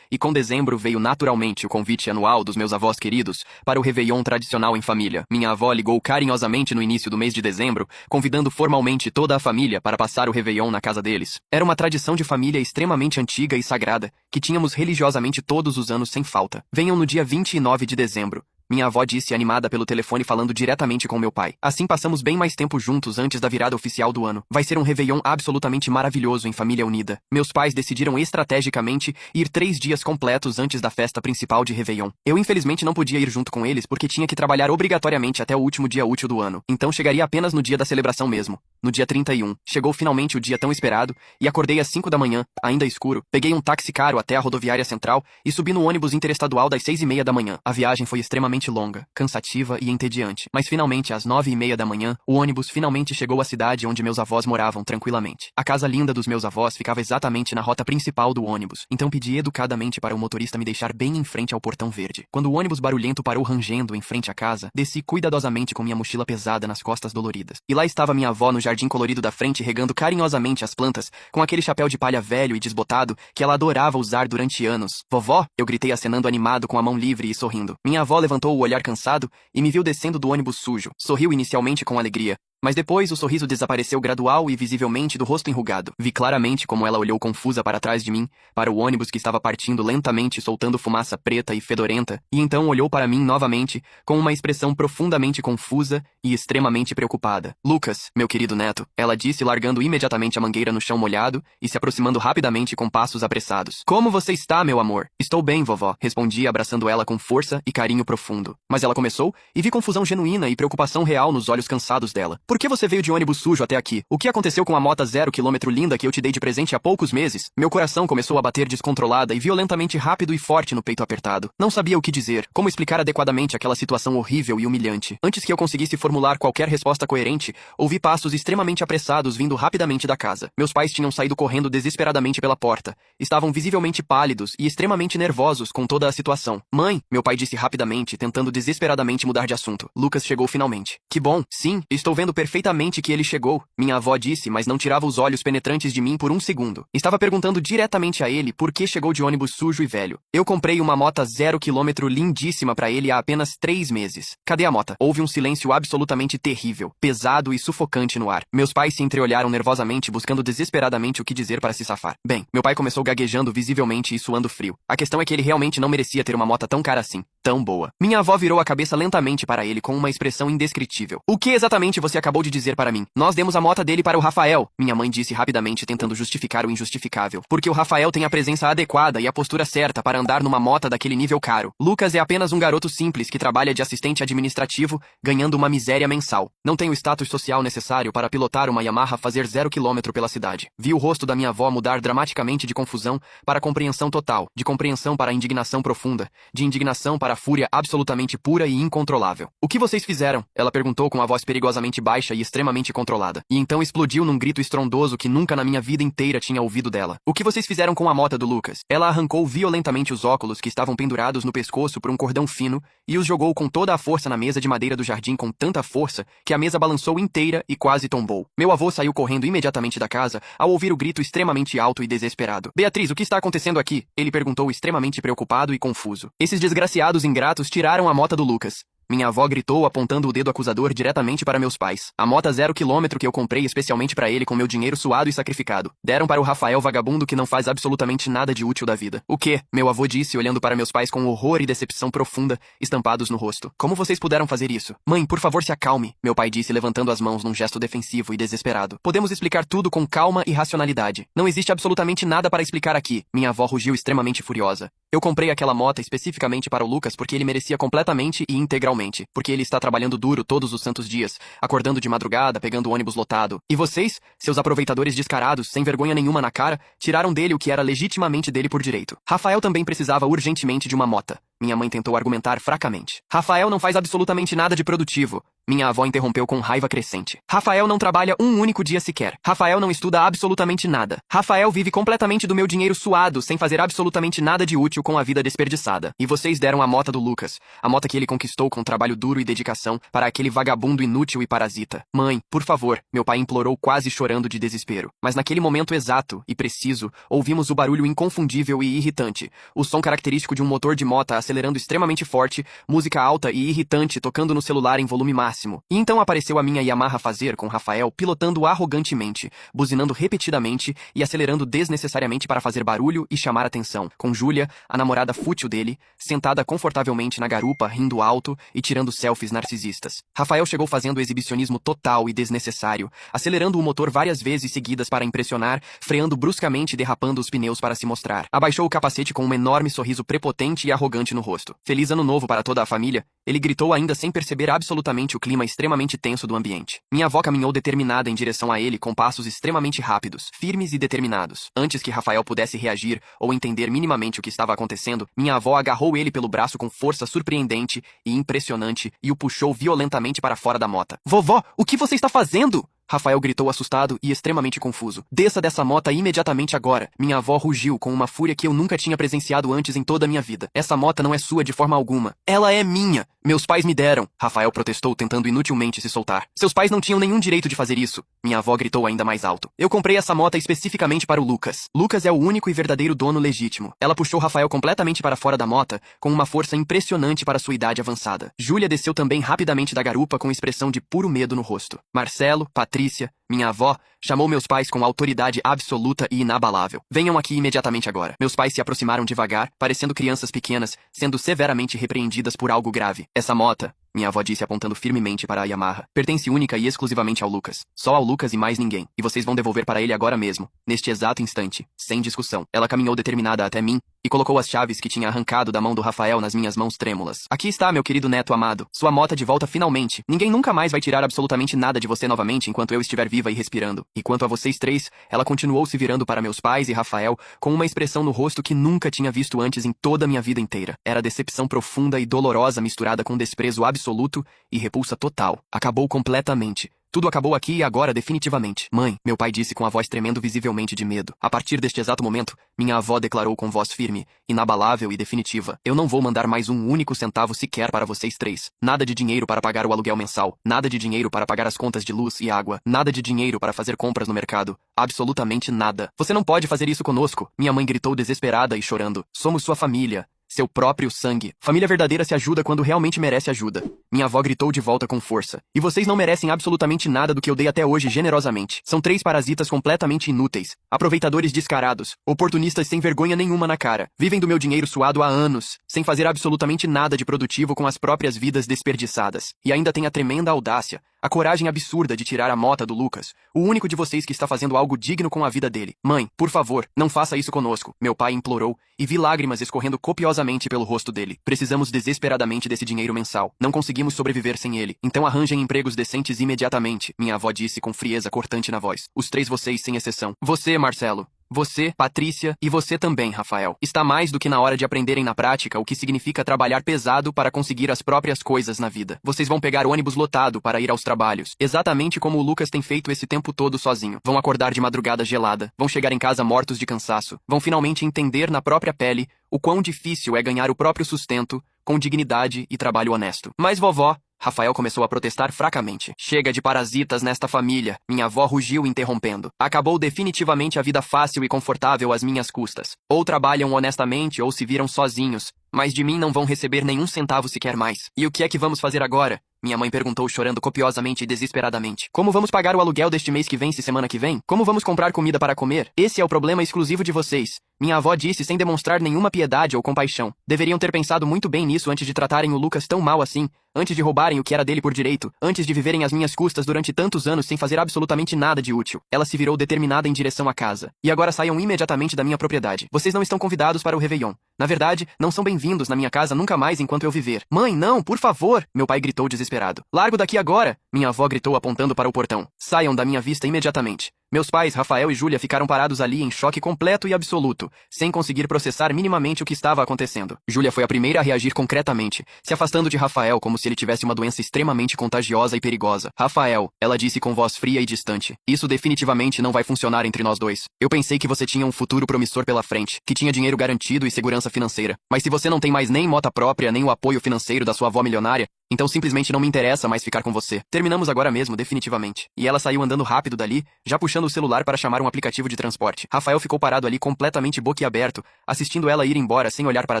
e com dezembro veio naturalmente o convite anual dos meus avós queridos para o Réveillon tradicional em família. Minha avó ligou carinhosamente no início do mês de dezembro, convidando formalmente toda a família para passar o Réveillon na casa deles. Era uma tradição de família extremamente antiga e sagrada, que tínhamos religiosamente todos os anos sem falta. Venham no dia 29 de dezembro. Minha avó disse animada pelo telefone falando diretamente com meu pai. Assim passamos bem mais tempo juntos antes da virada oficial do ano. Vai ser um Réveillon absolutamente maravilhoso em família unida. Meus pais decidiram estrategicamente ir 3 dias completos antes da festa principal de Réveillon. Eu infelizmente não podia ir junto com eles porque tinha que trabalhar obrigatoriamente até o último dia útil do ano. Então chegaria apenas no dia da celebração mesmo. No dia 31, chegou finalmente o dia tão esperado e acordei às 5 da manhã, ainda escuro. Peguei um táxi caro até a rodoviária central e subi no ônibus interestadual das 6h30 da manhã. A viagem foi extremamente longa, cansativa e entediante. Mas finalmente, às 9h30 da manhã, o ônibus finalmente chegou à cidade onde meus avós moravam tranquilamente. A casa linda dos meus avós ficava exatamente na rota principal do ônibus. Então pedi educadamente para o motorista me deixar bem em frente ao portão verde. Quando o ônibus barulhento parou rangendo em frente à casa, desci cuidadosamente com minha mochila pesada nas costas doloridas. E lá estava minha avó no jardim colorido da frente regando carinhosamente as plantas com aquele chapéu de palha velho e desbotado que ela adorava usar durante anos. Vovó, eu gritei acenando animado com a mão livre e sorrindo. Minha avó levantou levantou o olhar cansado e me viu descendo do ônibus sujo. Sorriu inicialmente com alegria, mas depois o sorriso desapareceu gradual e visivelmente do rosto enrugado. Vi claramente como ela olhou confusa para trás de mim, para o ônibus que estava partindo lentamente soltando fumaça preta e fedorenta, e então olhou para mim novamente, com uma expressão profundamente confusa e extremamente preocupada. Lucas, meu querido neto, ela disse largando imediatamente a mangueira no chão molhado e se aproximando rapidamente com passos apressados. Como você está, meu amor? Estou bem, vovó, respondi abraçando ela com força e carinho profundo. Mas ela começou e vi confusão genuína e preocupação real nos olhos cansados dela. Por que você veio de ônibus sujo até aqui? O que aconteceu com a moto 0 km linda que eu te dei de presente há poucos meses? Meu coração começou a bater descontrolada e violentamente rápido e forte no peito apertado. Não sabia o que dizer, como explicar adequadamente aquela situação horrível e humilhante. Antes que eu conseguisse formular qualquer resposta coerente, ouvi passos extremamente apressados vindo rapidamente da casa. Meus pais tinham saído correndo desesperadamente pela porta. Estavam visivelmente pálidos e extremamente nervosos com toda a situação. Mãe, meu pai disse rapidamente, tentando desesperadamente mudar de assunto. Lucas chegou finalmente. Que bom, sim, estou vendo perfeitamente que ele chegou, minha avó disse, mas não tirava os olhos penetrantes de mim por um segundo. Estava perguntando diretamente a ele por que chegou de ônibus sujo e velho. Eu comprei uma moto 0 km lindíssima para ele há apenas 3 meses. Cadê a moto? Houve um silêncio absolutamente terrível, pesado e sufocante no ar. Meus pais se entreolharam nervosamente, buscando desesperadamente o que dizer para se safar. Bem, meu pai começou gaguejando visivelmente e suando frio. A questão é que ele realmente não merecia ter uma moto tão cara assim, tão boa. Minha avó virou a cabeça lentamente para ele com uma expressão indescritível. O que exatamente você acabou de dizer para mim? Nós demos a moto dele para o Rafael, minha mãe disse rapidamente tentando justificar o injustificável. Porque o Rafael tem a presença adequada e a postura certa para andar numa moto daquele nível caro. Lucas é apenas um garoto simples que trabalha de assistente administrativo, ganhando uma miséria mensal. Não tem o status social necessário para pilotar uma Yamaha fazer 0 km pela cidade. Vi o rosto da minha avó mudar dramaticamente de confusão para compreensão total, de compreensão para indignação profunda, de indignação para fúria absolutamente pura e incontrolável. O que vocês fizeram? Ela perguntou com a voz perigosamente baixa e extremamente controlada. E então explodiu num grito estrondoso que nunca na minha vida inteira tinha ouvido dela. O que vocês fizeram com a moto do Lucas? Ela arrancou violentamente os óculos que estavam pendurados no pescoço por um cordão fino e os jogou com toda a força na mesa de madeira do jardim com tanta força que a mesa balançou inteira e quase tombou. Meu avô saiu correndo imediatamente da casa ao ouvir o grito extremamente alto e desesperado. Beatriz, o que está acontecendo aqui? Ele perguntou extremamente preocupado e confuso. Esses desgraciados ingratos tiraram a moto do Lucas. Minha avó gritou apontando o dedo acusador diretamente para meus pais. A moto 0 km que eu comprei especialmente para ele com meu dinheiro suado e sacrificado. Deram para o Rafael vagabundo que não faz absolutamente nada de útil da vida. O quê? Meu avô disse olhando para meus pais com horror e decepção profunda estampados no rosto. Como vocês puderam fazer isso? Mãe, por favor se acalme, meu pai disse levantando as mãos num gesto defensivo e desesperado. Podemos explicar tudo com calma e racionalidade. Não existe absolutamente nada para explicar aqui. Minha avó rugiu extremamente furiosa. Eu comprei aquela moto especificamente para o Lucas porque ele merecia completamente e integralmente. Porque ele está trabalhando duro todos os santos dias, acordando de madrugada, pegando o ônibus lotado. E vocês, seus aproveitadores descarados, sem vergonha nenhuma na cara, tiraram dele o que era legitimamente dele por direito. Rafael também precisava urgentemente de uma moto. Minha mãe tentou argumentar fracamente. Rafael não faz absolutamente nada de produtivo. Minha avó interrompeu com raiva crescente. Rafael não trabalha um único dia sequer. Rafael não estuda absolutamente nada. Rafael vive completamente do meu dinheiro suado, sem fazer absolutamente nada de útil com a vida desperdiçada. E vocês deram a moto do Lucas, a moto que ele conquistou com trabalho duro e dedicação, para aquele vagabundo inútil e parasita. Mãe, por favor, meu pai implorou quase chorando de desespero. Mas naquele momento exato e preciso, ouvimos o barulho inconfundível e irritante, o som característico de um motor de moto acelerando extremamente forte, música alta e irritante tocando no celular em volume máximo. E então apareceu a minha Yamaha Fazer com Rafael pilotando arrogantemente, buzinando repetidamente e acelerando desnecessariamente para fazer barulho e chamar atenção, com Júlia, a namorada fútil dele, sentada confortavelmente na garupa, rindo alto e tirando selfies narcisistas. Rafael chegou fazendo exibicionismo total e desnecessário, acelerando o motor várias vezes seguidas para impressionar, freando bruscamente e derrapando os pneus para se mostrar. Abaixou o capacete com um enorme sorriso prepotente e arrogante no rosto. Feliz ano novo para toda a família, ele gritou ainda sem perceber absolutamente o clima extremamente tenso do ambiente. Minha avó caminhou determinada em direção a ele com passos extremamente rápidos, firmes e determinados. Antes que Rafael pudesse reagir ou entender minimamente o que estava acontecendo, minha avó agarrou ele pelo braço com força surpreendente e impressionante e o puxou violentamente para fora da mota. Vovó, o que você está fazendo? Rafael gritou assustado e extremamente confuso. Desça dessa mota imediatamente agora. Minha avó rugiu com uma fúria que eu nunca tinha presenciado antes em toda a minha vida. Essa mota não é sua de forma alguma. Ela é minha. Meus pais me deram. Rafael protestou, tentando inutilmente se soltar. Seus pais não tinham nenhum direito de fazer isso. Minha avó gritou ainda mais alto. Eu comprei essa mota especificamente para o Lucas. Lucas é o único e verdadeiro dono legítimo. Ela puxou Rafael completamente para fora da mota, com uma força impressionante para sua idade avançada. Júlia desceu também rapidamente da garupa com expressão de puro medo no rosto. Marcelo, Patrícia, minha avó, chamou meus pais com autoridade absoluta e inabalável. Venham aqui imediatamente agora. Meus pais se aproximaram devagar, parecendo crianças pequenas, sendo severamente repreendidas por algo grave. Essa mota, minha avó disse apontando firmemente para a Yamaha, pertence única e exclusivamente ao Lucas. Só ao Lucas e mais ninguém. E vocês vão devolver para ele agora mesmo, neste exato instante, sem discussão. Ela caminhou determinada até mim e colocou as chaves que tinha arrancado da mão do Rafael nas minhas mãos trêmulas. Aqui está, meu querido neto amado. Sua mota de volta finalmente. Ninguém nunca mais vai tirar absolutamente nada de você novamente enquanto eu estiver viva e respirando. E quanto a vocês três, ela continuou se virando para meus pais e Rafael com uma expressão no rosto que nunca tinha visto antes em toda a minha vida inteira. Era decepção profunda e dolorosa misturada com desprezo absoluto e repulsa total. Acabou completamente. Tudo acabou aqui e agora definitivamente. Mãe, meu pai disse com a voz tremendo visivelmente de medo. A partir deste exato momento, minha avó declarou com voz firme, inabalável e definitiva. Eu não vou mandar mais um único centavo sequer para vocês três. Nada de dinheiro para pagar o aluguel mensal. Nada de dinheiro para pagar as contas de luz e água. Nada de dinheiro para fazer compras no mercado. Absolutamente nada. Você não pode fazer isso conosco. Minha mãe gritou desesperada e chorando. Somos sua família. Seu próprio sangue. Família verdadeira se ajuda quando realmente merece ajuda. Minha avó gritou de volta com força. E vocês não merecem absolutamente nada do que eu dei até hoje generosamente. São três parasitas completamente inúteis. Aproveitadores descarados. Oportunistas sem vergonha nenhuma na cara. Vivem do meu dinheiro suado há anos, sem fazer absolutamente nada de produtivo com as próprias vidas desperdiçadas. E ainda tem a tremenda audácia, a coragem absurda de tirar a mota do Lucas, o único de vocês que está fazendo algo digno com a vida dele. Mãe, por favor, não faça isso conosco. Meu pai implorou, e vi lágrimas escorrendo copiosamente pelo rosto dele. Precisamos desesperadamente desse dinheiro mensal. Não conseguimos sobreviver sem ele. Então arranjem empregos decentes imediatamente, minha avó disse com frieza cortante na voz. Os três vocês sem exceção. Você, Marcelo. Você, Patrícia, e você também, Rafael. Está mais do que na hora de aprenderem na prática o que significa trabalhar pesado para conseguir as próprias coisas na vida. Vocês vão pegar ônibus lotado para ir aos trabalhos, exatamente como o Lucas tem feito esse tempo todo sozinho. Vão acordar de madrugada gelada, vão chegar em casa mortos de cansaço, vão finalmente entender na própria pele o quão difícil é ganhar o próprio sustento com dignidade e trabalho honesto. Mas vovó, Rafael começou a protestar fracamente. Chega de parasitas nesta família, minha avó rugiu interrompendo. Acabou definitivamente a vida fácil e confortável às minhas custas. Ou trabalham honestamente ou se viram sozinhos, mas de mim não vão receber nenhum centavo sequer mais. E o que é que vamos fazer agora? Minha mãe perguntou chorando copiosamente e desesperadamente. Como vamos pagar o aluguel deste mês que vem se semana que vem? Como vamos comprar comida para comer? Esse é o problema exclusivo de vocês. Minha avó disse sem demonstrar nenhuma piedade ou compaixão. Deveriam ter pensado muito bem nisso antes de tratarem o Lucas tão mal assim, antes de roubarem o que era dele por direito, antes de viverem às minhas custas durante tantos anos sem fazer absolutamente nada de útil. Ela se virou determinada em direção à casa. E agora saiam imediatamente da minha propriedade. Vocês não estão convidados para o Réveillon. Na verdade, não são bem-vindos na minha casa nunca mais enquanto eu viver. Mãe, não, por favor! Meu pai gritou desesperado. Largo daqui agora! Minha avó gritou apontando para o portão. Saiam da minha vista imediatamente. Meus pais, Rafael e Júlia, ficaram parados ali em choque completo e absoluto, sem conseguir processar minimamente o que estava acontecendo. Júlia foi a primeira a reagir concretamente, se afastando de Rafael como se ele tivesse uma doença extremamente contagiosa e perigosa. Rafael, ela disse com voz fria e distante, isso definitivamente não vai funcionar entre nós dois. Eu pensei que você tinha um futuro promissor pela frente, que tinha dinheiro garantido e segurança financeira. Mas se você não tem mais nem mota própria, nem o apoio financeiro da sua avó milionária, então simplesmente não me interessa mais ficar com você. Terminamos agora mesmo, definitivamente. E ela saiu andando rápido dali, já puxando o celular para chamar um aplicativo de transporte. Rafael ficou parado ali completamente boquiaberto, assistindo ela ir embora sem olhar para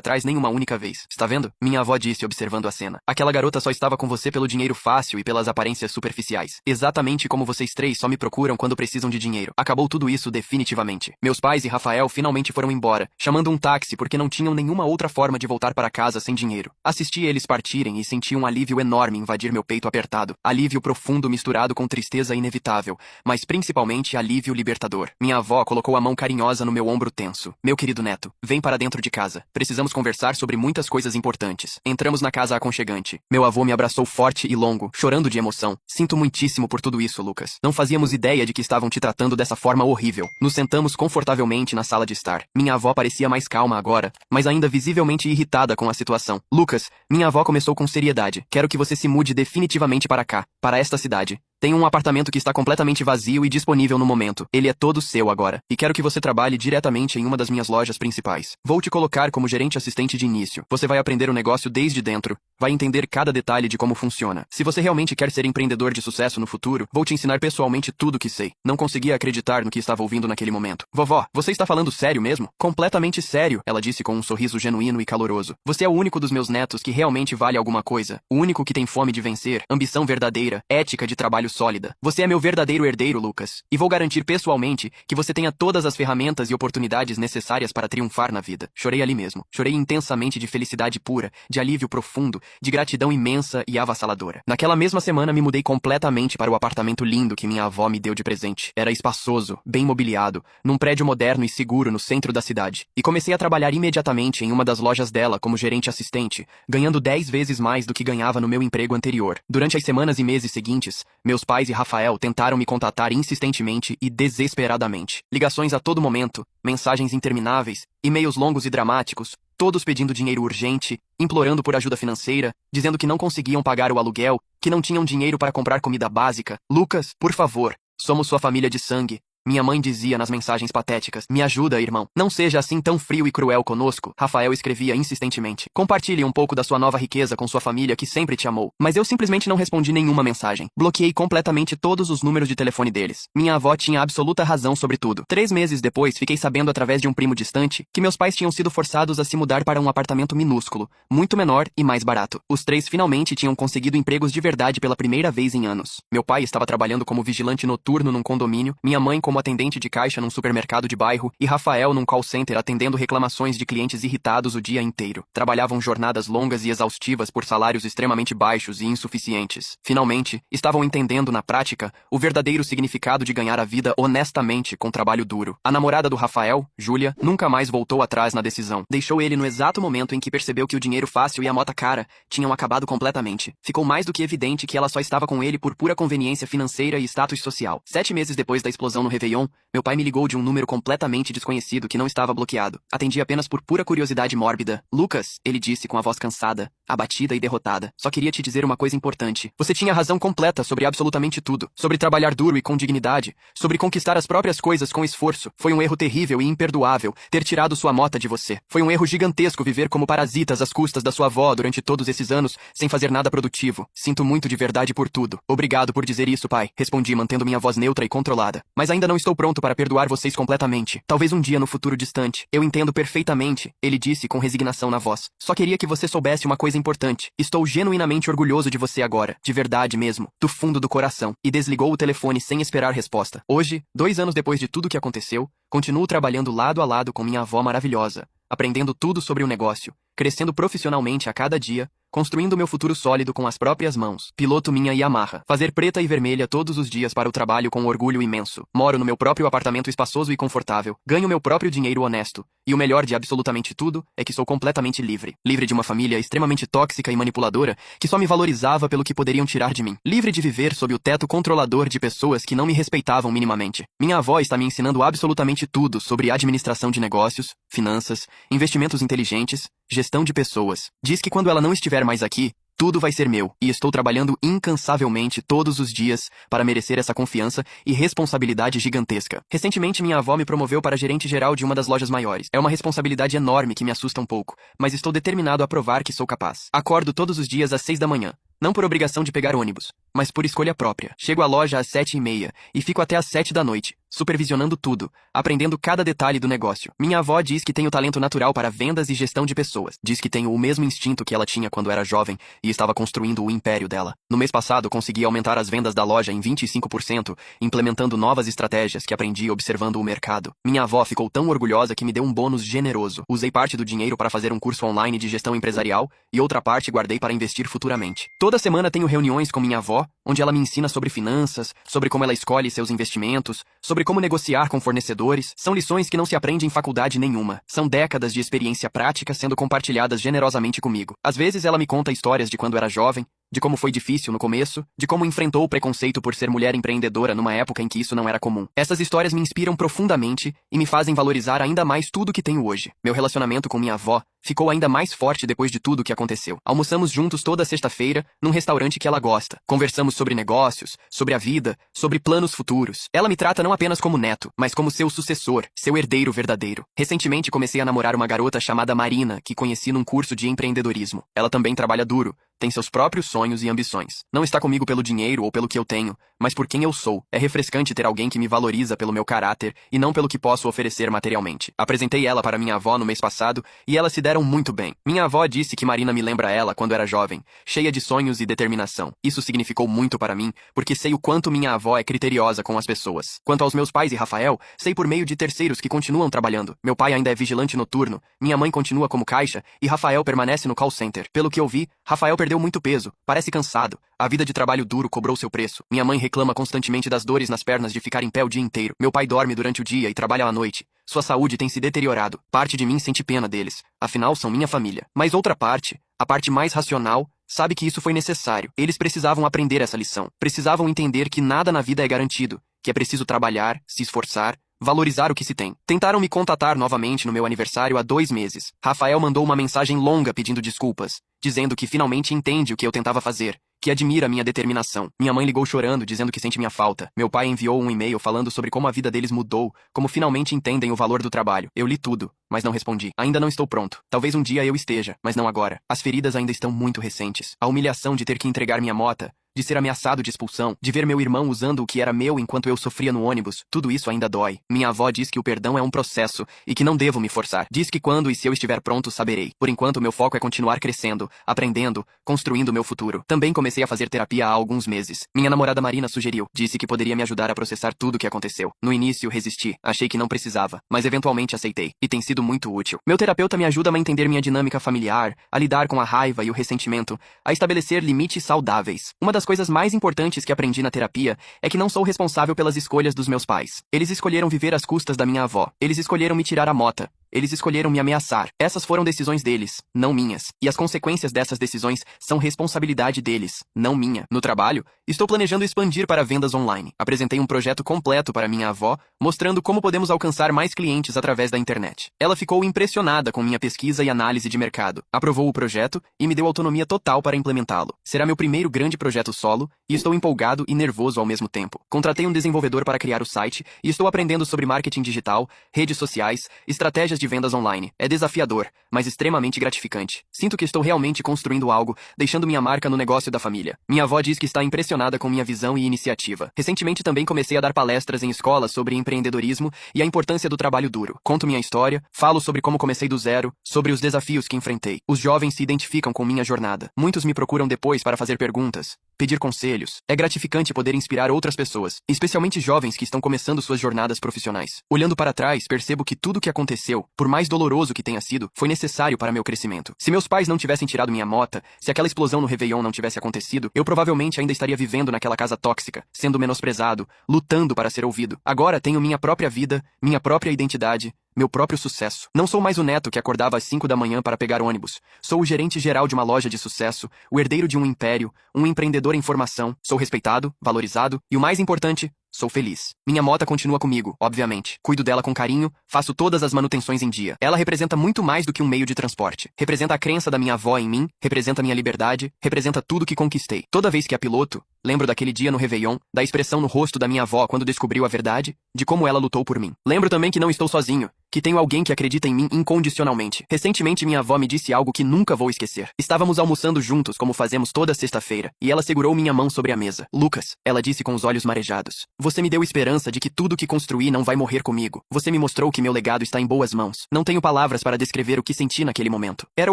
trás nem uma única vez. Está vendo? Minha avó disse, observando a cena. Aquela garota só estava com você pelo dinheiro fácil e pelas aparências superficiais. Exatamente como vocês três só me procuram quando precisam de dinheiro. Acabou tudo isso definitivamente. Meus pais e Rafael finalmente foram embora, chamando um táxi porque não tinham nenhuma outra forma de voltar para casa sem dinheiro. Assisti eles partirem e senti um alívio enorme invadir meu peito apertado. Alívio profundo misturado com tristeza inevitável, mas principalmente alívio libertador. Minha avó colocou a mão carinhosa no meu ombro tenso. Meu querido neto, vem para dentro de casa. Precisamos conversar sobre muitas coisas importantes. Entramos na casa aconchegante. Meu avô me abraçou forte e longo, chorando de emoção. Sinto muitíssimo por tudo isso, Lucas. Não fazíamos ideia de que estavam te tratando dessa forma horrível. Nos sentamos confortavelmente na sala de estar. Minha avó parecia mais calma agora, mas ainda visivelmente irritada com a situação. Lucas, minha avó começou com seriedade. Quero que você se mude definitivamente para cá, para esta cidade. Tenho um apartamento que está completamente vazio e disponível no momento. Ele é todo seu agora. E quero que você trabalhe diretamente em uma das minhas lojas principais. Vou te colocar como gerente assistente de início. Você vai aprender o negócio desde dentro. Vai entender cada detalhe de como funciona. Se você realmente quer ser empreendedor de sucesso no futuro, vou te ensinar pessoalmente tudo o que sei. Não conseguia acreditar no que estava ouvindo naquele momento. Vovó, você está falando sério mesmo? Completamente sério, ela disse com um sorriso genuíno e caloroso. Você é o único dos meus netos que realmente vale alguma coisa. O único que tem fome de vencer, ambição verdadeira, ética de trabalho sólida. Você é meu verdadeiro herdeiro, Lucas. E vou garantir pessoalmente que você tenha todas as ferramentas e oportunidades necessárias para triunfar na vida. Chorei ali mesmo. Chorei intensamente de felicidade pura, de alívio profundo, de gratidão imensa e avassaladora. Naquela mesma semana me mudei completamente para o apartamento lindo que minha avó me deu de presente. Era espaçoso, bem mobiliado, num prédio moderno e seguro no centro da cidade. E comecei a trabalhar imediatamente em uma das lojas dela como gerente assistente, ganhando 10 vezes mais do que ganhava no meu emprego anterior. Durante as semanas e meses seguintes, meus pais e Rafael tentaram me contatar insistentemente e desesperadamente. Ligações a todo momento, mensagens intermináveis, e-mails longos e dramáticos, todos pedindo dinheiro urgente, implorando por ajuda financeira, dizendo que não conseguiam pagar o aluguel, que não tinham dinheiro para comprar comida básica. Lucas, por favor, somos sua família de sangue. Minha mãe dizia nas mensagens patéticas, me ajuda, irmão. Não seja assim tão frio e cruel conosco, Rafael escrevia insistentemente. Compartilhe um pouco da sua nova riqueza com sua família que sempre te amou. Mas eu simplesmente não respondi nenhuma mensagem. Bloqueei completamente todos os números de telefone deles. Minha avó tinha absoluta razão sobre tudo. 3 meses depois, fiquei sabendo através de um primo distante que meus pais tinham sido forçados a se mudar para um apartamento minúsculo, muito menor e mais barato. Os 3 finalmente tinham conseguido empregos de verdade pela primeira vez em anos. Meu pai estava trabalhando como vigilante noturno num condomínio, minha mãe como atendente de caixa num supermercado de bairro e Rafael num call center atendendo reclamações de clientes irritados o dia inteiro. Trabalhavam jornadas longas e exaustivas por salários extremamente baixos e insuficientes. Finalmente, estavam entendendo na prática o verdadeiro significado de ganhar a vida honestamente com trabalho duro. A namorada do Rafael, Júlia, nunca mais voltou atrás na decisão. Deixou ele no exato momento em que percebeu que o dinheiro fácil e a mota cara tinham acabado completamente. Ficou mais do que evidente que ela só estava com ele por pura conveniência financeira e status social. 7 meses depois da explosão no Réveillon, meu pai me ligou de um número completamente desconhecido que não estava bloqueado. Atendi apenas por pura curiosidade mórbida. Lucas, ele disse com a voz cansada, abatida e derrotada. Só queria te dizer uma coisa importante. Você tinha razão completa sobre absolutamente tudo. Sobre trabalhar duro e com dignidade. Sobre conquistar as próprias coisas com esforço. Foi um erro terrível e imperdoável ter tirado sua mota de você. Foi um erro gigantesco viver como parasitas às custas da sua avó durante todos esses anos, sem fazer nada produtivo. Sinto muito de verdade por tudo. Obrigado por dizer isso, pai. Respondi mantendo minha voz neutra e controlada. Mas ainda não estou pronto para perdoar vocês completamente. Talvez um dia no futuro distante. Eu entendo perfeitamente, ele disse com resignação na voz. Só queria que você soubesse uma coisa importante. Estou genuinamente orgulhoso de você agora. De verdade mesmo. Do fundo do coração. E desligou o telefone sem esperar resposta. Hoje, 2 anos depois de tudo que aconteceu, continuo trabalhando lado a lado com minha avó maravilhosa, aprendendo tudo sobre o negócio, crescendo profissionalmente a cada dia, construindo meu futuro sólido com as próprias mãos. Piloto minha Yamaha. Fazer preta e vermelha todos os dias para o trabalho com orgulho imenso. Moro no meu próprio apartamento espaçoso e confortável. Ganho meu próprio dinheiro honesto. E o melhor de absolutamente tudo é que sou completamente livre. Livre de uma família extremamente tóxica e manipuladora que só me valorizava pelo que poderiam tirar de mim. Livre de viver sob o teto controlador de pessoas que não me respeitavam minimamente. Minha avó está me ensinando absolutamente tudo sobre administração de negócios, finanças, investimentos inteligentes, gestão de pessoas. Diz que quando ela não estiver mais aqui, tudo vai ser meu, e estou trabalhando incansavelmente todos os dias para merecer essa confiança e responsabilidade gigantesca. Recentemente, minha avó me promoveu para gerente geral de uma das lojas maiores. É uma responsabilidade enorme que me assusta um pouco, mas estou determinado a provar que sou capaz. Acordo todos os dias às 6 da manhã. Não por obrigação de pegar ônibus, mas por escolha própria. Chego à loja às 7h30 e fico até às 7 da noite, supervisionando tudo, aprendendo cada detalhe do negócio. Minha avó diz que tenho talento natural para vendas e gestão de pessoas. Diz que tenho o mesmo instinto que ela tinha quando era jovem e estava construindo o império dela. No mês passado, consegui aumentar as vendas da loja em 25%, implementando novas estratégias que aprendi observando o mercado. Minha avó ficou tão orgulhosa que me deu um bônus generoso. Usei parte do dinheiro para fazer um curso online de gestão empresarial e outra parte guardei para investir futuramente. Toda semana tenho reuniões com minha avó, onde ela me ensina sobre finanças, sobre como ela escolhe seus investimentos, sobre como negociar com fornecedores. São lições que não se aprende em faculdade nenhuma. São décadas de experiência prática sendo compartilhadas generosamente comigo. Às vezes ela me conta histórias de quando era jovem, de como foi difícil no começo, de como enfrentou o preconceito por ser mulher empreendedora numa época em que isso não era comum. Essas histórias me inspiram profundamente e me fazem valorizar ainda mais tudo que tenho hoje. Meu relacionamento com minha avó ficou ainda mais forte depois de tudo o que aconteceu. Almoçamos juntos toda sexta-feira num restaurante que ela gosta. Conversamos sobre negócios, sobre a vida, sobre planos futuros. Ela me trata não apenas como neto, mas como seu sucessor, seu herdeiro verdadeiro. Recentemente comecei a namorar uma garota chamada Marina, que conheci num curso de empreendedorismo. Ela também trabalha duro, tem seus próprios sonhos e ambições. Não está comigo pelo dinheiro ou pelo que eu tenho, mas por quem eu sou. É refrescante ter alguém que me valoriza pelo meu caráter e não pelo que posso oferecer materialmente. Apresentei ela para minha avó no mês passado e elas se deram muito bem. Minha avó disse que Marina me lembra ela quando era jovem, cheia de sonhos e determinação. Isso significou muito para mim, porque sei o quanto minha avó é criteriosa com as pessoas. Quanto aos meus pais e Rafael, sei por meio de terceiros que continuam trabalhando. Meu pai ainda é vigilante noturno, minha mãe continua como caixa e Rafael permanece no call center. Pelo que eu vi, Rafael perdeu muito peso, parece cansado. A vida de trabalho duro cobrou seu preço. Minha mãe reclama constantemente das dores nas pernas de ficar em pé o dia inteiro. Meu pai dorme durante o dia e trabalha à noite. Sua saúde tem se deteriorado. Parte de mim sente pena deles. Afinal, são minha família. Mas outra parte, a parte mais racional, sabe que isso foi necessário. Eles precisavam aprender essa lição. Precisavam entender que nada na vida é garantido, que é preciso trabalhar, se esforçar, valorizar o que se tem. Tentaram me contatar novamente no meu aniversário há 2 meses. Rafael mandou uma mensagem longa pedindo desculpas, dizendo que finalmente entende o que eu tentava fazer, que admira minha determinação. Minha mãe ligou chorando, dizendo que sente minha falta. Meu pai enviou um e-mail falando sobre como a vida deles mudou, como finalmente entendem o valor do trabalho. Eu li tudo, mas não respondi. Ainda não estou pronto. Talvez um dia eu esteja, mas não agora. As feridas ainda estão muito recentes. A humilhação de ter que entregar minha mota, de ser ameaçado de expulsão, de ver meu irmão usando o que era meu enquanto eu sofria no ônibus, tudo isso ainda dói. Minha avó diz que o perdão é um processo e que não devo me forçar. Diz que quando e se eu estiver pronto, saberei. Por enquanto, meu foco é continuar crescendo, aprendendo, construindo meu futuro. Também comecei a fazer terapia há alguns meses. Minha namorada Marina sugeriu, disse que poderia me ajudar a processar tudo o que aconteceu. No início, resisti, achei que não precisava, mas eventualmente aceitei, e tem sido muito útil. Meu terapeuta me ajuda a entender minha dinâmica familiar, a lidar com a raiva e o ressentimento, a estabelecer limites saudáveis. Uma das coisas mais importantes que aprendi na terapia é que não sou responsável pelas escolhas dos meus pais. Eles escolheram viver às custas da minha avó. Eles escolheram me tirar a mota. Eles escolheram me ameaçar. Essas foram decisões deles, não minhas. E as consequências dessas decisões são responsabilidade deles, não minha. No trabalho, estou planejando expandir para vendas online. Apresentei um projeto completo para minha avó, mostrando como podemos alcançar mais clientes através da internet. Ela ficou impressionada com minha pesquisa e análise de mercado. Aprovou o projeto e me deu autonomia total para implementá-lo. Será meu primeiro grande projeto solo e estou empolgado e nervoso ao mesmo tempo. Contratei um desenvolvedor para criar o site e estou aprendendo sobre marketing digital, redes sociais, estratégias de vendas online. É desafiador, mas extremamente gratificante. Sinto que estou realmente construindo algo, deixando minha marca no negócio da família. Minha avó diz que está impressionada com minha visão e iniciativa. Recentemente também comecei a dar palestras em escolas sobre empreendedorismo e a importância do trabalho duro. Conto minha história, falo sobre como comecei do zero, sobre os desafios que enfrentei. Os jovens se identificam com minha jornada. Muitos me procuram depois para fazer perguntas, pedir conselhos. É gratificante poder inspirar outras pessoas, especialmente jovens que estão começando suas jornadas profissionais. Olhando para trás, percebo que tudo o que aconteceu, por mais doloroso que tenha sido, foi necessário para meu crescimento. Se meus pais não tivessem tirado minha mota, se aquela explosão no Réveillon não tivesse acontecido, eu provavelmente ainda estaria vivendo naquela casa tóxica, sendo menosprezado, lutando para ser ouvido. Agora tenho minha própria vida, minha própria identidade, meu próprio sucesso. Não sou mais o neto que acordava às 5 da manhã para pegar ônibus. Sou o gerente geral de uma loja de sucesso, o herdeiro de um império, um empreendedor em formação. Sou respeitado, valorizado e, o mais importante, sou feliz. Minha mota continua comigo, obviamente. Cuido dela com carinho, faço todas as manutenções em dia. Ela representa muito mais do que um meio de transporte. Representa a crença da minha avó em mim, representa minha liberdade, representa tudo que conquistei. Toda vez que a piloto, lembro daquele dia no Réveillon, da expressão no rosto da minha avó quando descobriu a verdade, de como ela lutou por mim. Lembro também que não estou sozinho, que tenho alguém que acredita em mim incondicionalmente. Recentemente minha avó me disse algo que nunca vou esquecer. Estávamos almoçando juntos como fazemos toda sexta-feira, e ela segurou minha mão sobre a mesa. Lucas, ela disse com os olhos marejados. Você me deu esperança de que tudo que construí não vai morrer comigo. Você me mostrou que meu legado está em boas mãos. Não tenho palavras para descrever o que senti naquele momento. Era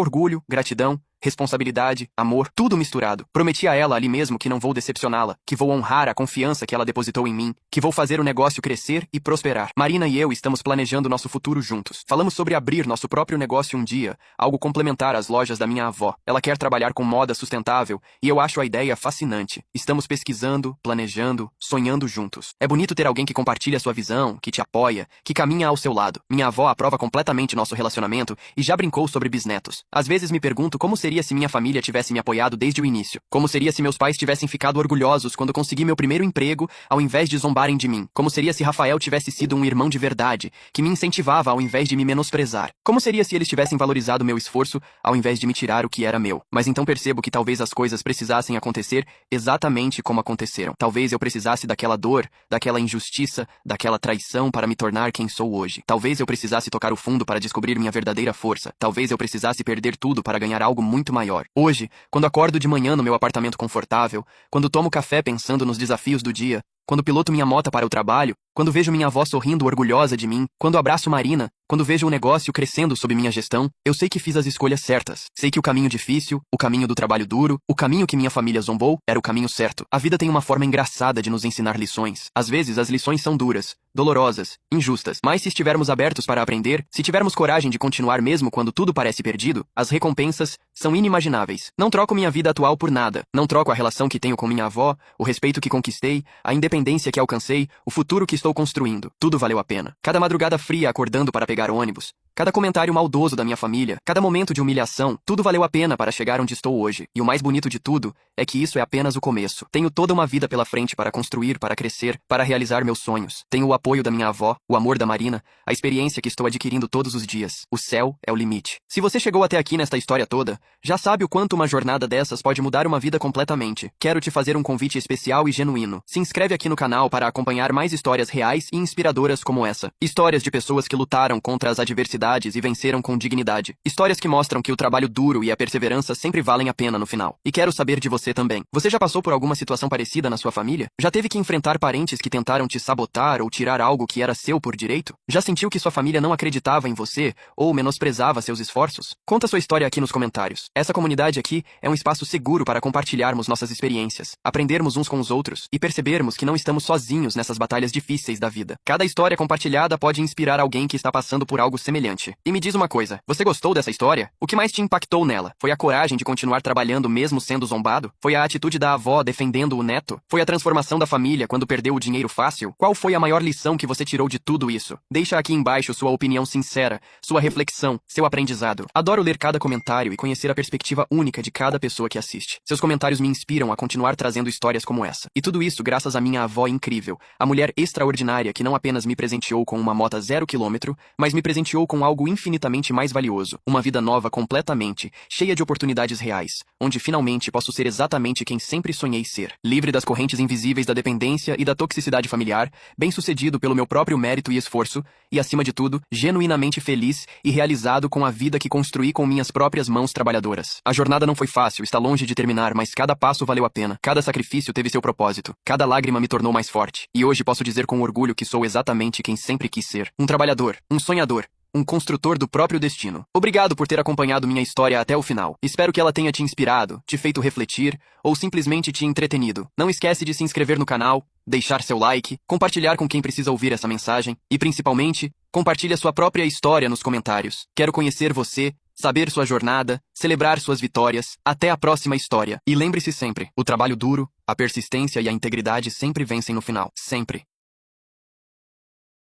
orgulho, gratidão, responsabilidade, amor, tudo misturado. Prometi a ela ali mesmo que não vou decepcioná-la, que vou honrar a confiança que ela depositou em mim, que vou fazer o negócio crescer e prosperar. Marina e eu estamos planejando nosso futuro juntos. Falamos sobre abrir nosso próprio negócio um dia, algo complementar às lojas da minha avó. Ela quer trabalhar com moda sustentável e eu acho a ideia fascinante. Estamos pesquisando, planejando, sonhando juntos. É bonito ter alguém que compartilha sua visão, que te apoia, que caminha ao seu lado. Minha avó aprova completamente nosso relacionamento e já brincou sobre bisnetos. Às vezes me pergunto como seria seria se minha família tivesse me apoiado desde o início? Como seria se meus pais tivessem ficado orgulhosos quando consegui meu primeiro emprego, ao invés de zombarem de mim? Como seria se Rafael tivesse sido um irmão de verdade, que me incentivava ao invés de me menosprezar? Como seria se eles tivessem valorizado meu esforço, ao invés de me tirar o que era meu? Mas então percebo que talvez as coisas precisassem acontecer exatamente como aconteceram. Talvez eu precisasse daquela dor, daquela injustiça, daquela traição para me tornar quem sou hoje. Talvez eu precisasse tocar o fundo para descobrir minha verdadeira força. Talvez eu precisasse perder tudo para ganhar algo muito maior. Hoje, quando acordo de manhã no meu apartamento confortável, quando tomo café pensando nos desafios do dia, quando piloto minha moto para o trabalho, quando vejo minha avó sorrindo orgulhosa de mim, quando abraço Marina, quando vejo o negócio crescendo sob minha gestão, eu sei que fiz as escolhas certas. Sei que o caminho difícil, o caminho do trabalho duro, o caminho que minha família zombou, era o caminho certo. A vida tem uma forma engraçada de nos ensinar lições. Às vezes as lições são duras, dolorosas, injustas. Mas se estivermos abertos para aprender, se tivermos coragem de continuar mesmo quando tudo parece perdido, as recompensas são inimagináveis. Não troco minha vida atual por nada. Não troco a relação que tenho com minha avó, o respeito que conquistei, a independência que alcancei, o futuro que estou construindo. Tudo valeu a pena. Cada madrugada fria acordando para pegar ônibus, cada comentário maldoso da minha família, cada momento de humilhação, tudo valeu a pena para chegar onde estou hoje. E o mais bonito de tudo é que isso é apenas o começo. Tenho toda uma vida pela frente para construir, para crescer, para realizar meus sonhos. Tenho o apoio da minha avó, o amor da Marina, a experiência que estou adquirindo todos os dias. O céu é o limite. Se você chegou até aqui nesta história toda, já sabe o quanto uma jornada dessas pode mudar uma vida completamente. Quero te fazer um convite especial e genuíno. Se inscreve aqui no canal para acompanhar mais histórias reais e inspiradoras como essa. Histórias de pessoas que lutaram contra as adversidades e venceram com dignidade. Histórias que mostram que o trabalho duro e a perseverança sempre valem a pena no final. E quero saber de você também. Você já passou por alguma situação parecida na sua família? Já teve que enfrentar parentes que tentaram te sabotar ou tirar algo que era seu por direito? Já sentiu que sua família não acreditava em você ou menosprezava seus esforços? Conta sua história aqui nos comentários. Essa comunidade aqui é um espaço seguro para compartilharmos nossas experiências, aprendermos uns com os outros e percebermos que não estamos sozinhos nessas batalhas difíceis da vida. Cada história compartilhada pode inspirar alguém que está passando por algo semelhante. E me diz uma coisa, você gostou dessa história? O que mais te impactou nela? Foi a coragem de continuar trabalhando mesmo sendo zombado? Foi a atitude da avó defendendo o neto? Foi a transformação da família quando perdeu o dinheiro fácil? Qual foi a maior lição que você tirou de tudo isso? Deixa aqui embaixo sua opinião sincera, sua reflexão, seu aprendizado. Adoro ler cada comentário e conhecer a perspectiva única de cada pessoa que assiste. Seus comentários me inspiram a continuar trazendo histórias como essa. E tudo isso graças à minha avó incrível, a mulher extraordinária que não apenas me presenteou com uma moto 0 km, mas me presenteou com algo infinitamente mais valioso, uma vida nova completamente, cheia de oportunidades reais, onde finalmente posso ser exatamente quem sempre sonhei ser, livre das correntes invisíveis da dependência e da toxicidade familiar, bem-sucedido pelo meu próprio mérito e esforço, e acima de tudo, genuinamente feliz e realizado com a vida que construí com minhas próprias mãos trabalhadoras. A jornada não foi fácil, está longe de terminar, mas cada passo valeu a pena, cada sacrifício teve seu propósito, cada lágrima me tornou mais forte, e hoje posso dizer com orgulho que sou exatamente quem sempre quis ser, um trabalhador, um sonhador, um construtor do próprio destino. Obrigado por ter acompanhado minha história até o final. Espero que ela tenha te inspirado, te feito refletir ou simplesmente te entretenido. Não esquece de se inscrever no canal, deixar seu like, compartilhar com quem precisa ouvir essa mensagem e, principalmente, compartilhe a sua própria história nos comentários. Quero conhecer você, saber sua jornada, celebrar suas vitórias. Até a próxima história. E lembre-se sempre, o trabalho duro, a persistência e a integridade sempre vencem no final. Sempre.